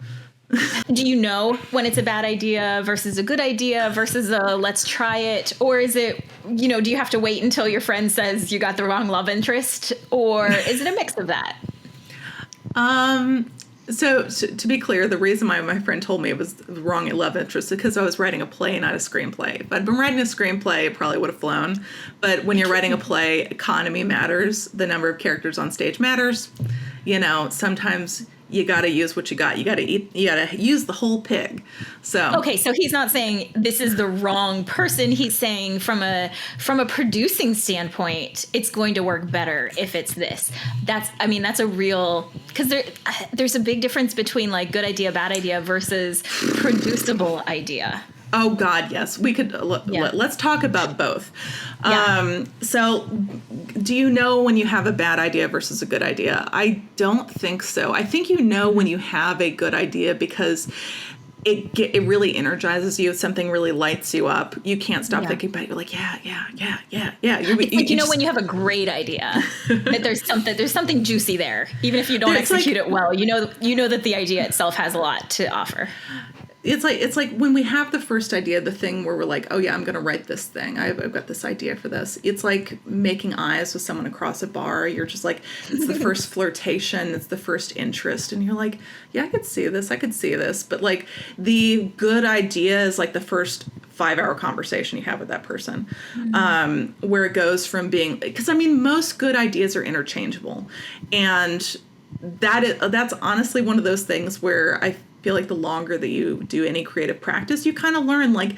Do you know when it's a bad idea versus a good idea versus a let's try it? Or is it, do you have to wait until your friend says you got the wrong love interest? Or is it a mix of that? So to be clear, the reason my friend told me it was the wrong love interest is because I was writing a play, not a screenplay. If I'd been writing a screenplay, it probably would have flown. But when you're writing a play, economy matters. The number of characters on stage matters. Sometimes you got to use what you got. You got to use the whole pig. So okay, so he's not saying this is the wrong person. He's saying from a producing standpoint, it's going to work better if it's this. That's a real, because there's a big difference between like good idea, bad idea versus producible idea. Oh God, yes. We could let's talk about both. Yeah. So do you know when you have a bad idea versus a good idea? I don't think so. I think you know when you have a good idea because it really energizes you. Something really lights you up. You can't stop thinking about it. You're like, yeah. It's like when you have a great idea, that there's something juicy there. Even if you don't execute it well, you know that the idea itself has a lot to offer. It's like when we have the first idea, the thing where we're like, oh yeah, I'm going to write this thing. I've got this idea for this. It's like making eyes with someone across a bar. You're just like, it's the first flirtation. It's the first interest. And you're like, yeah, I could see this. But like the good idea is like the first 5-hour conversation you have with that person, where it goes from being, because most good ideas are interchangeable. And that's honestly one of those things where I feel like the longer that you do any creative practice, you kind of learn like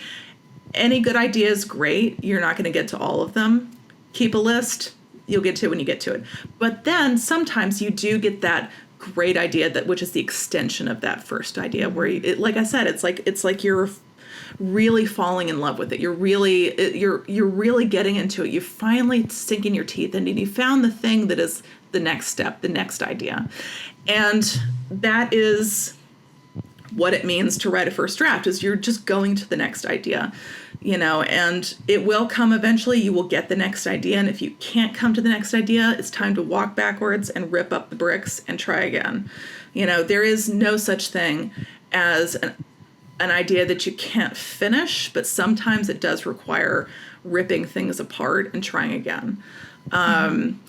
any good idea is great. You're not going to get to all of them. Keep a list. You'll get to it when you get to it. But then sometimes you do get that great idea which is the extension of that first idea where like I said, it's like you're really falling in love with it. You're really getting into it. You're finally sinking your teeth into it. You found the thing that is the next step, the next idea. And that is what it means to write a first draft, is you're just going to the next idea, and it will come eventually. You will get the next idea. And if you can't come to the next idea, it's time to walk backwards and rip up the bricks and try again. There is no such thing as an idea that you can't finish, but sometimes it does require ripping things apart and trying again. And,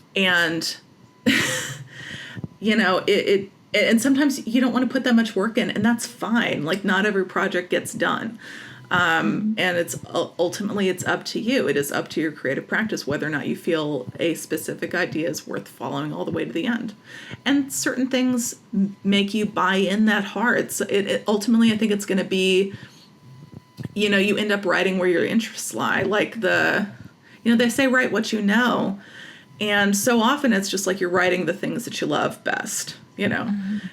and sometimes you don't want to put that much work in, and that's fine. Like, not every project gets done. And it's ultimately it's up to you. It is up to your creative practice whether or not you feel a specific idea is worth following all the way to the end. And certain things make you buy in that hard. So it ultimately, I think it's going to be, you end up writing where your interests lie. Like they say write what you know. And so often it's just like you're writing the things that you love best.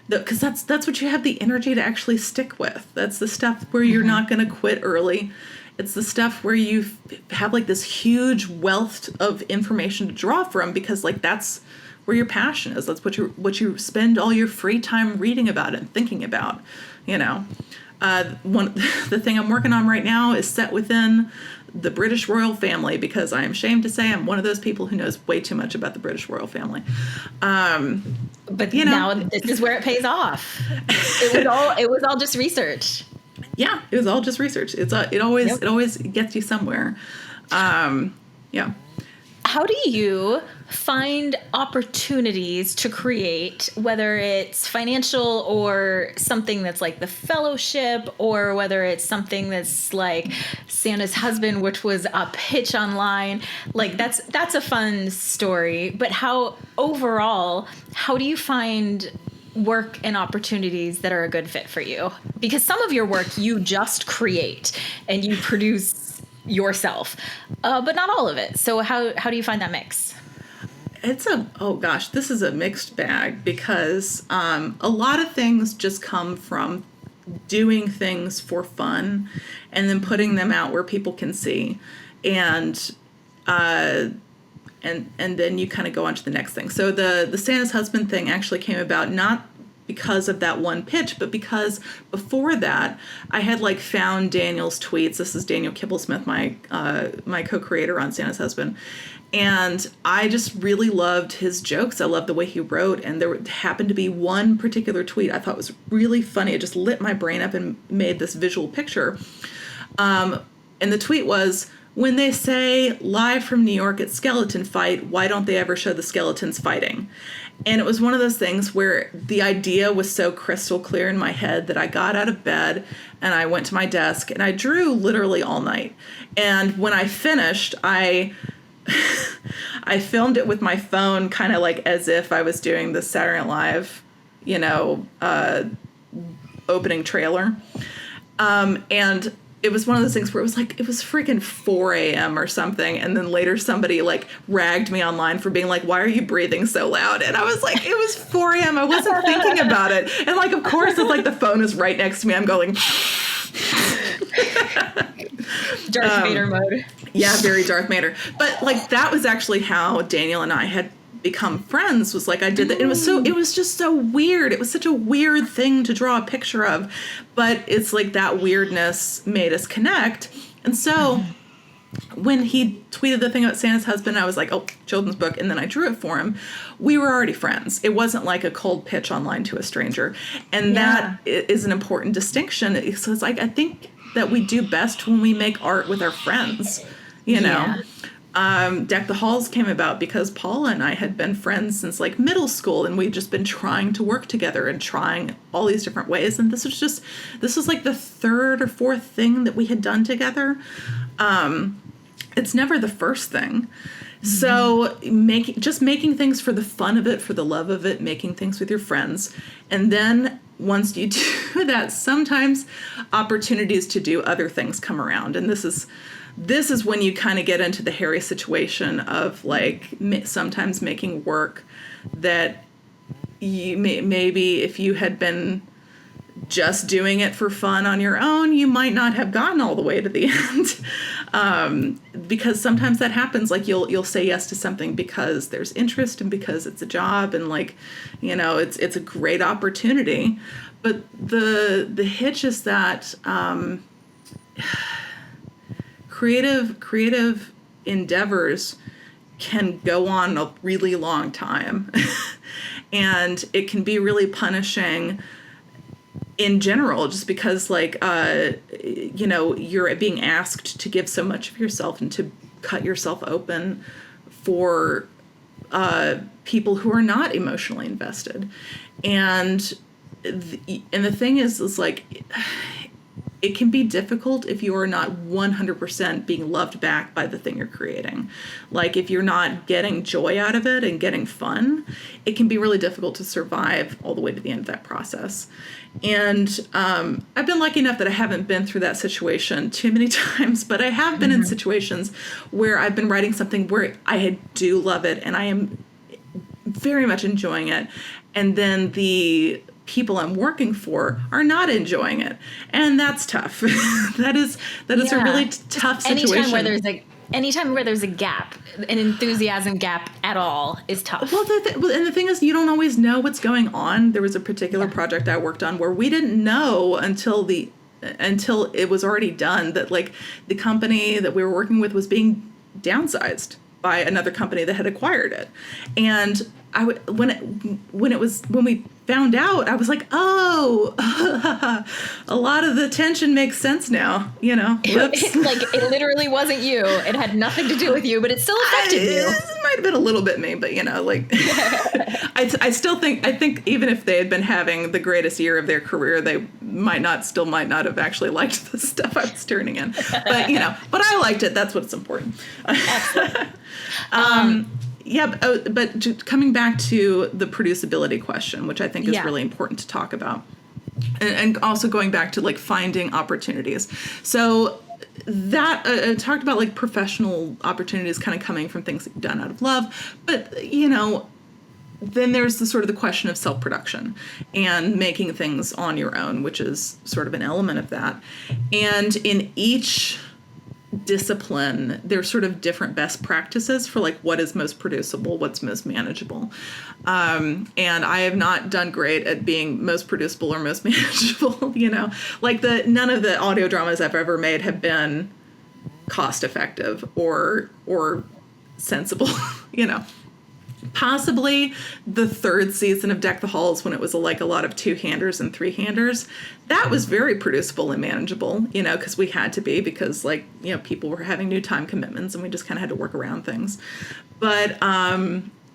Because that's what you have the energy to actually stick with. That's the stuff where you're not going to quit early. It's the stuff where you have like this huge wealth of information to draw from, because like that's where your passion is. That's what you spend all your free time reading about and thinking about, The thing I'm working on right now is set within the British royal family, because I am ashamed to say I'm one of those people who knows way too much about the British royal family. But now this is where it pays off. It was all just research. Yeah, it was all just research. It always gets you somewhere. Yeah. How do you find opportunities to create, whether it's financial or something that's like the fellowship, or whether it's something that's like Santa's husband, which was a pitch online? Like that's a fun story. But how do you find work and opportunities that are a good fit for you? Because some of your work you just create and you produce yourself, but not all of it. So how do you find that mix? This is a mixed bag, because a lot of things just come from doing things for fun and then putting them out where people can see, and then you kind of go on to the next thing. So the Santa's husband thing actually came about not because of that one pitch, but because before that I had found Daniel's tweets. This is Daniel Kibblesmith, my co-creator on Santa's Husband. And I just really loved his jokes. I loved the way he wrote. And there happened to be one particular tweet I thought was really funny. It just lit my brain up and made this visual picture. And the tweet was, when they say live from New York at Skeleton Fight, why don't they ever show the skeletons fighting? And it was one of those things where the idea was so crystal clear in my head that I got out of bed and I went to my desk and I drew literally all night. And when I finished, I filmed it with my phone, kind of like as if I was doing the Saturday Night Live, opening trailer. And it was one of those things where it was freaking 4 a.m. or something. And then later somebody ragged me online for being like, why are you breathing so loud? And I was like, it was 4 a.m. I wasn't thinking about it. And of course it's the phone is right next to me. I'm going Darth Vader mode. Yeah, very Darth Vader. But that was actually how Daniel and I had become friends, was I did that. It was just so weird. It was such a weird thing to draw a picture of, but it's that weirdness made us connect. And so when he tweeted the thing about Santa's husband, I was like, oh, children's book. And then I drew it for him. We were already friends. It wasn't like a cold pitch online to a stranger. And that is an important distinction. So it's I think that we do best when we make art with our friends, you know? Deck the Halls came about because Paula and I had been friends since middle school, and we'd just been trying to work together and trying all these different ways. And this was the third or fourth thing that we had done together. It's never the first thing. Mm-hmm. So making things for the fun of it, for the love of it, making things with your friends. And then once you do that, sometimes opportunities to do other things come around. And this is when you kind of get into the hairy situation of sometimes making work that you maybe if you had been just doing it for fun on your own, you might not have gotten all the way to the end. Because sometimes that happens. You'll say yes to something because there's interest and because it's a job and it's a great opportunity. But the hitch is that creative endeavors can go on a really long time. And it can be really punishing in general, just because you're being asked to give so much of yourself and to cut yourself open for people who are not emotionally invested. And the thing is it can be difficult if you are not 100% being loved back by the thing you're creating. If you're not getting joy out of it and getting fun, it can be really difficult to survive all the way to the end of that process. And I've been lucky enough that I haven't been through that situation too many times, but I have been in situations where I've been writing something where I do love it and I am very much enjoying it. And then the people I'm working for are not enjoying it, and that's tough. that is a really tough situation. Anytime where there's a gap, an enthusiasm gap at all, is tough. Well, and the thing is, you don't always know what's going on. There was a particular project I worked on where we didn't know until until it was already done that like the company that we were working with was being downsized by another company that had acquired it. And when we found out, I was like, oh, a lot of the tension makes sense now, you know. Whoops. Like, it literally wasn't you. It had nothing to do with you, but it still affected you. It might have been a little bit me, but, you know, like, I think even if they had been having the greatest year of their career, they might not have actually liked the stuff I was turning in. But, you know, but I liked it. That's what's important. Yeah, but coming back to the producibility question, which I think is really important to talk about, and also going back to like finding opportunities. So that I talked about like professional opportunities kind of coming from things that you've done out of love, but you know, then there's the sort of the question of self-production and making things on your own, which is sort of an element of that. And in each discipline, there's sort of different best practices for like what is most producible, what's most manageable. And I have not done great at being most producible or most manageable, you know, like none of the audio dramas I've ever made have been cost effective or sensible, you know. Possibly the third season of Deck the Halls, when it was like a lot of two-handers and three-handers, that was very producible and manageable, you know, because we had to be, because like, you know, people were having new time commitments and we just kind of had to work around things. But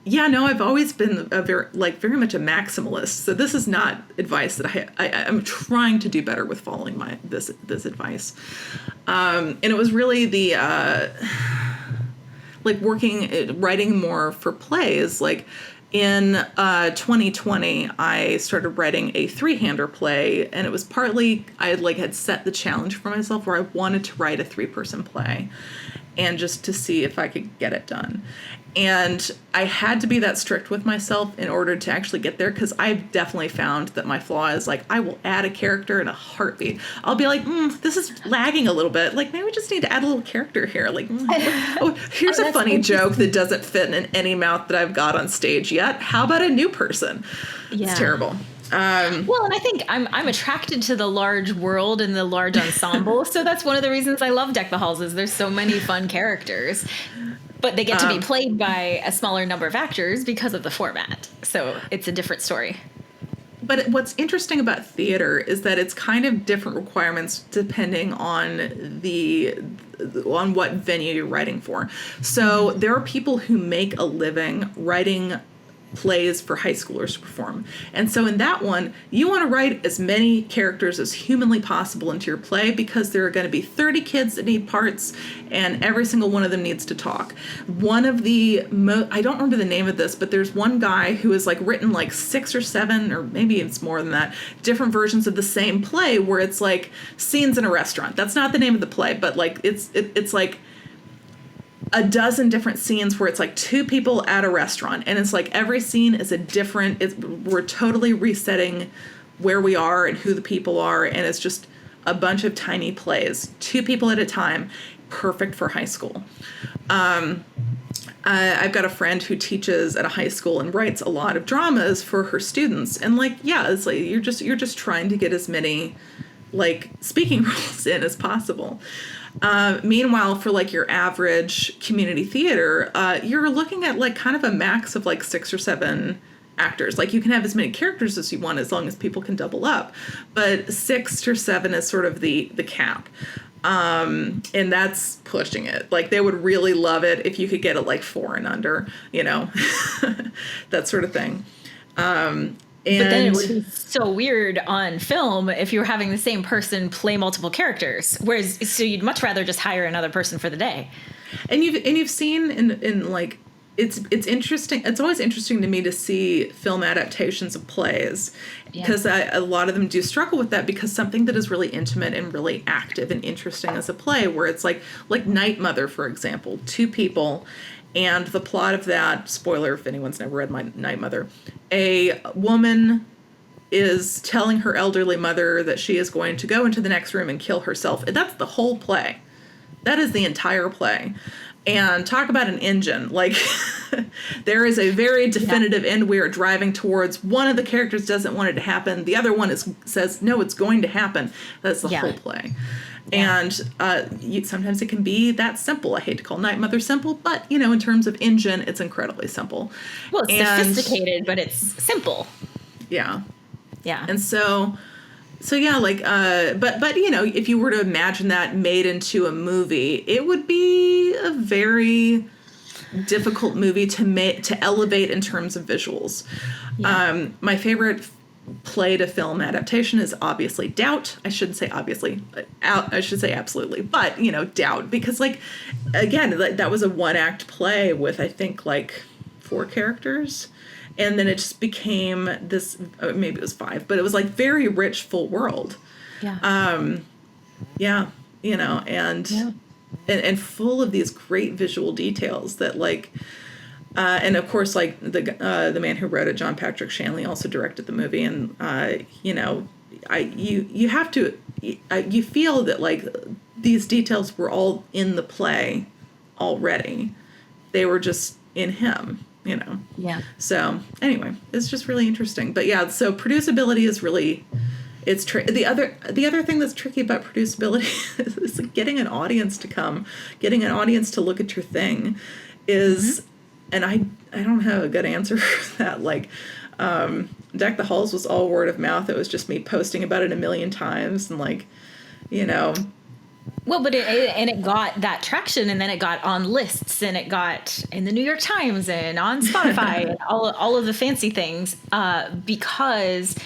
yeah, no, I've always been very much a maximalist. So this is not advice that I'm trying to do better with following this advice. And it was really the like writing more for plays. Like in 2020, I started writing a three-hander play, and it was partly I had set the challenge for myself where I wanted to write a 3-person play, and just to see if I could get it done. And I had to be that strict with myself in order to actually get there, because I've definitely found that my flaw is like I will add a character in a heartbeat. I'll be like, this is lagging a little bit. Like maybe we just need to add a little character here. Like, here's a funny joke that doesn't fit in any mouth that I've got on stage yet. How about a new person? Yeah. It's terrible. Well, and I think I'm attracted to the large world and the large ensemble. So that's one of the reasons I love Deck the Halls, is there's so many fun characters. But they get to be played by a smaller number of actors because of the format. So it's a different story. But what's interesting about theater is that it's kind of different requirements depending on what venue you're writing for. So there are people who make a living writing plays for high schoolers to perform. And so in that one, you want to write as many characters as humanly possible into your play, because there are going to be 30 kids that need parts, and every single one of them needs to talk. One of the I don't remember the name of this, but there's one guy who has like written like 6 or 7, or maybe it's more than that, different versions of the same play where it's like scenes in a restaurant. That's not the name of the play, but like it's like a dozen different scenes where it's like 2 people at a restaurant, and it's like every scene is we're totally resetting where we are and who the people are, and it's just a bunch of tiny plays, 2 people at a time, perfect for high school. I've got a friend who teaches at a high school and writes a lot of dramas for her students, and like, yeah, it's like you're just trying to get as many like speaking roles in as possible. Meanwhile, for like your average community theater, you're looking at like kind of a max of like 6 or 7 actors. Like you can have as many characters as you want as long as people can double up, but 6 or 7 is sort of the cap. And that's pushing it. Like they would really love it if you could get it like 4 and under, you know, that sort of thing. But then it would be so weird on film if you were having the same person play multiple characters. So you'd much rather just hire another person for the day. And you've seen in like it's interesting. It's always interesting to me to see film adaptations of plays, because a lot of them do struggle with that, because something that is really intimate and really active and interesting as a play, where it's like Night Mother, for example, 2 people. And the plot of that, spoiler if anyone's never read my Night Mother, a woman is telling her elderly mother that she is going to go into the next room and kill herself. And that's the whole play. That is the entire play. And talk about an engine. Like, there is a very definitive end we are driving towards. One of the characters doesn't want it to happen. The other one says, no, it's going to happen. That's the whole play. Yeah. And sometimes it can be that simple. I hate to call Night Mother simple, but, in terms of engine, it's incredibly simple. Well, it's sophisticated, but it's simple. Yeah. Yeah. And so yeah, like, but if you were to imagine that made into a movie, it would be a very difficult movie to elevate in terms of visuals. Yeah. My favorite play to film adaptation is obviously Doubt. I shouldn't say obviously. I should say absolutely. But, Doubt. Because, like, again, that was a one-act play with, I think, like, 4 characters. And then it just became this, maybe it was 5, but it was like very rich, full world. Yeah. And full of these great visual details that, like, and of course, like, the man who wrote it, John Patrick Shanley, also directed the movie. And, you have to, you feel that, like, these details were all in the play already. They were just in him. Yeah. So anyway, it's just really interesting. But yeah, so producibility is really, it's the other thing that's tricky about producibility is getting an audience to come, getting an audience to look at your thing is, and I don't have a good answer for that. Like, Deck the Halls was all word of mouth. It was just me posting about it a million times and, like, Well, but it got that traction, and then it got on lists, and it got in the New York Times and on Spotify and all of the fancy things because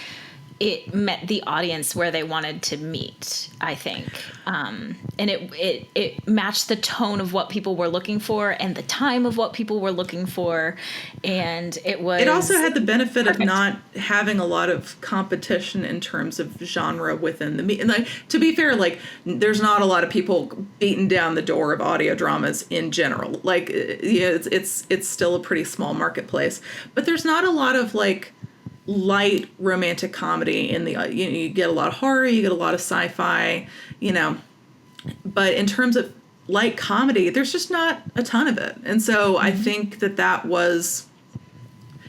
it met the audience where they wanted to meet, I think. And it matched the tone of what people were looking for and the time of what people were looking for. And it also had the benefit of not having a lot of competition in terms of genre within the and, like, to be fair, like, there's not a lot of people beating down the door of audio dramas in general. Like, it's still a pretty small marketplace, but there's not a lot of, like, light romantic comedy in the you get a lot of horror, you get a lot of sci-fi, but in terms of light comedy, there's just not a ton of it. And so I think that was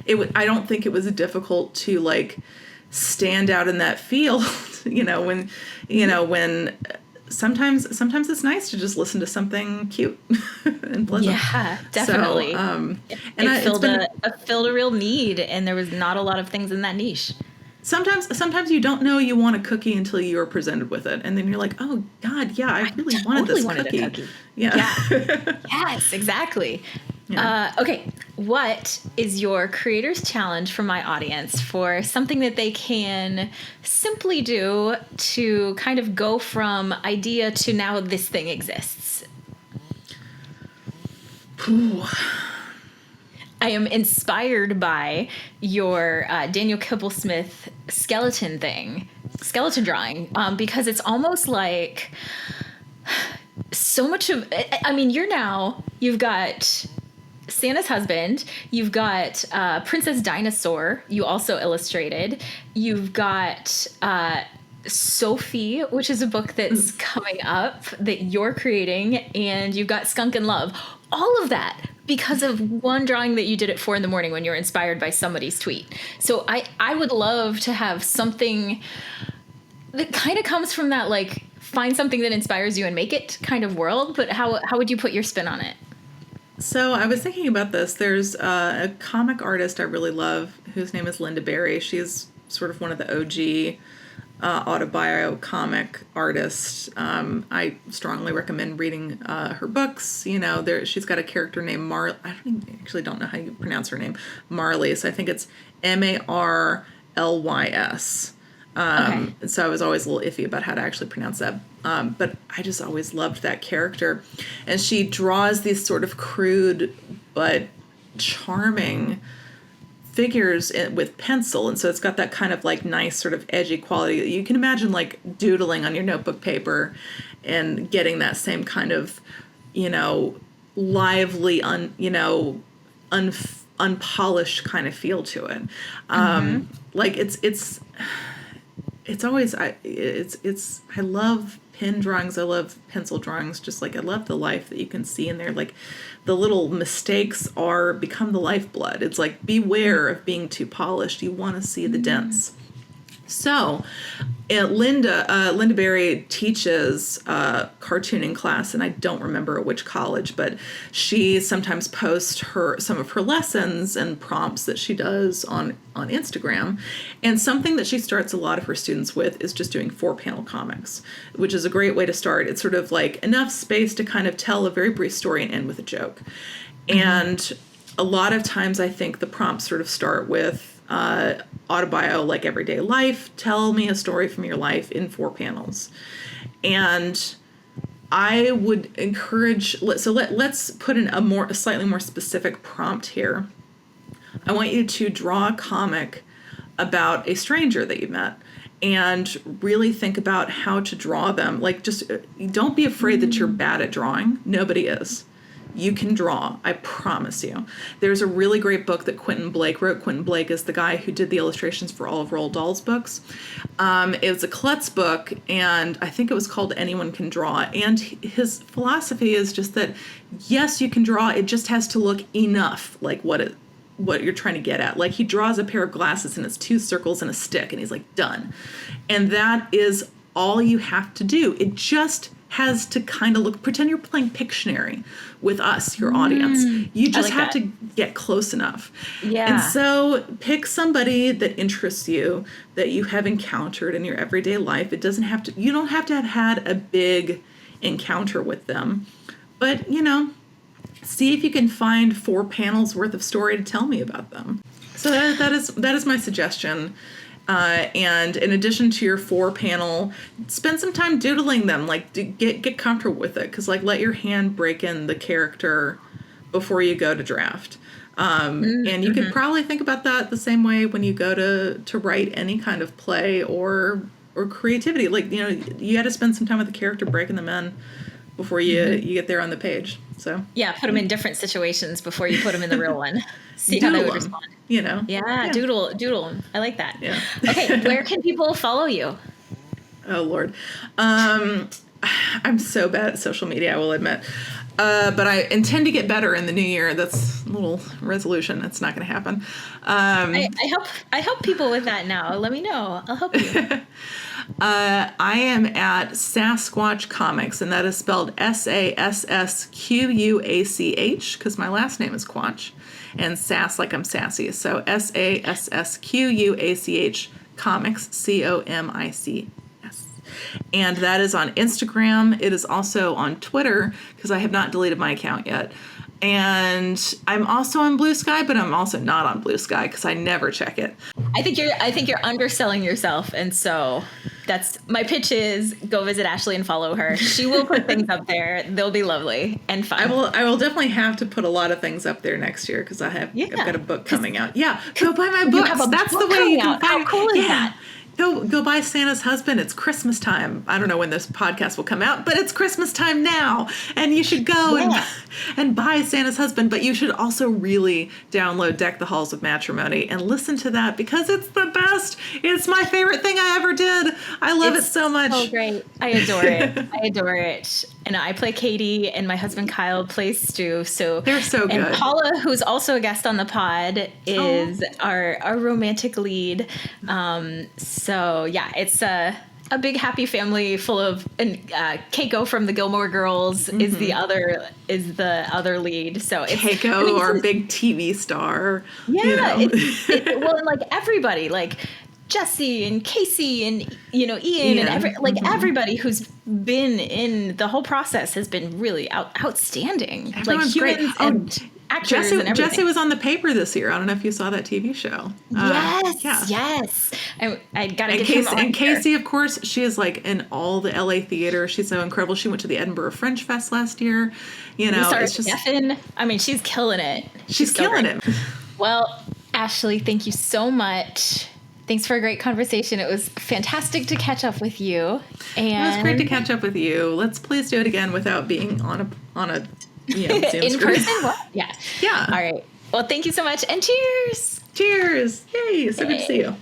I don't think it was difficult to, like, stand out in that field. When sometimes it's nice to just listen to something cute and pleasant. Yeah, definitely. So, and it filled a real need, and there was not a lot of things in that niche. Sometimes you don't know you want a cookie until you are presented with it, and then you're like, oh God, yeah, I really wanted this cookie. Yeah. Yes, exactly. Yeah. Okay, what is your creator's challenge for my audience for something that they can simply do to kind of go from idea to now this thing exists? Ooh. I am inspired by your Daniel Kibblesmith skeleton drawing, because it's almost like so much of, you've got Santa's husband, you've got Princess Dinosaur, you also illustrated, you've got Sophie, which is a book that's coming up that you're creating, and you've got Skunk and Love. All of that because of one drawing that you did at 4 a.m. when you were inspired by somebody's tweet. So I would love to have something that kind of comes from that, like, find something that inspires you and make it kind of world, but how would you put your spin on it? So I was thinking about this. There's a comic artist I really love whose name is Linda Berry. She's sort of one of the OG autobio comic artists. I strongly recommend reading her books. She's got a character named I don't know how you pronounce her name, Marley. So I think it's Marlys. Okay. So I was always a little iffy about how to actually pronounce that. But I just always loved that character. And she draws these sort of crude but charming figures with pencil. And so it's got that kind of, like, nice sort of edgy quality. You can imagine, like, doodling on your notebook paper and getting that same kind of, lively, unpolished kind of feel to it. Like, it's always, I love pen drawings. I love pencil drawings. Just like I love the life that you can see in there. Like the little mistakes become the lifeblood. It's like beware of being too polished. You want to see the dents. So, Linda Berry teaches cartooning class, and I don't remember at which college, but she sometimes posts some of her lessons and prompts that she does on Instagram. And something that she starts a lot of her students with is just doing 4-panel comics, which is a great way to start. It's sort of like enough space to kind of tell a very brief story and end with a joke. Mm-hmm. And a lot of times I think the prompts sort of start with autobio, like everyday life. Tell me a story from your life in 4 panels. And I would encourage, let's put in a slightly more specific prompt here. I want you to draw a comic about a stranger that you met and really think about how to draw them. Like, just don't be afraid that you're bad at drawing. Nobody is. You can draw, I promise you. There's a really great book that Quentin Blake wrote. Quentin Blake is the guy who did the illustrations for all of Roald Dahl's books. It was a Klutz book, and I think it was called Anyone Can Draw. And his philosophy is just that, yes, you can draw. It just has to look enough like what you're trying to get at. Like, he draws a pair of glasses, and it's 2 circles and a stick, and he's like, done. And that is all you have to do. It just has to kind of pretend you're playing Pictionary with us, your audience. You just have to get close enough. Yeah. And so pick somebody that interests you, that you have encountered in your everyday life. You don't have to have had a big encounter with them, but see if you can find 4 panels worth of story to tell me about them. So that is my suggestion. And in addition to your 4-panel, spend some time doodling them. Like, get comfortable with it, because let your hand break in the character before you go to draft. And you could probably think about that the same way when you go to write any kind of play or creativity. You got to spend some time with the character, breaking them in before you get there on the page. So yeah, put them in different situations before you put them in the real one. See how they would respond. Yeah, doodle. I like that. Yeah. Okay, where can people follow you? Oh, Lord. I'm so bad at social media, I will admit. But I intend to get better in the new year. That's a little resolution. It's not going to happen. I help people with that now. Let me know. I'll help you. I am at Sasquatch Comics, and that is spelled SASSQUACH, because my last name is Quach, and sass like I'm sassy. So SASSQUACH Comics, COMICS. And that is on Instagram. It is also on Twitter, because I have not deleted my account yet. And I'm also on Blue Sky, but I'm also not on Blue Sky because I never check it. I think you're underselling yourself, and so that's my pitch is go visit Ashley and follow her. She will put things up there. They'll be lovely and fun. I will definitely have to put a lot of things up there next year because I've got a book coming out. Yeah, go buy my books. That's the way you can find. How cool is that? Go buy Santa's Husband. It's Christmas time. I don't know when this podcast will come out, but it's Christmas time now. And you should go and buy Santa's Husband. But you should also really download Deck the Halls of Matrimony and listen to that because it's the best. It's my favorite thing I ever did. I love it so much. Oh, great. I adore it. I adore it. And I play Katie, and my husband Kyle plays Stu. So they're so good. And Paula, who's also a guest on the pod, is our romantic lead. So yeah, it's a big happy family full of, and Keiko from the Gilmore Girls is the other lead. So it's Keiko, our big TV star. Yeah, well, and like everybody, like Jesse and Casey and Ian and everybody who's been in the whole process has been really outstanding. Everyone's like humans great. and actors and everything. Jesse was on The Paper this year. I don't know if you saw that TV show. Yes. I gotta get him on And Casey, of course, she is like in all the LA theater. She's so incredible. She went to the Edinburgh Fringe Fest last year. It's just Stefan. I mean, she's killing it. She's killing it. Well, Ashley, thank you so much. Thanks for a great conversation. It was fantastic to catch up with you. And it was great to catch up with you. Let's please do it again without being on a Zoom in person. What? Yeah. All right. Well, thank you so much, and cheers. Cheers. Yay. So good to see you.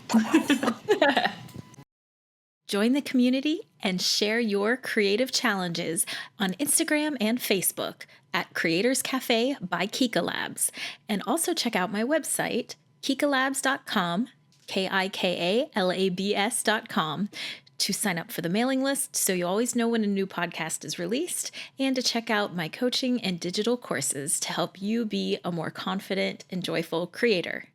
Join the community and share your creative challenges on Instagram and Facebook at Creators Cafe by Kika Labs. And also check out my website, kikalabs.com, KIKALABS.com, to sign up for the mailing list so you always know when a new podcast is released, and to check out my coaching and digital courses to help you be a more confident and joyful creator.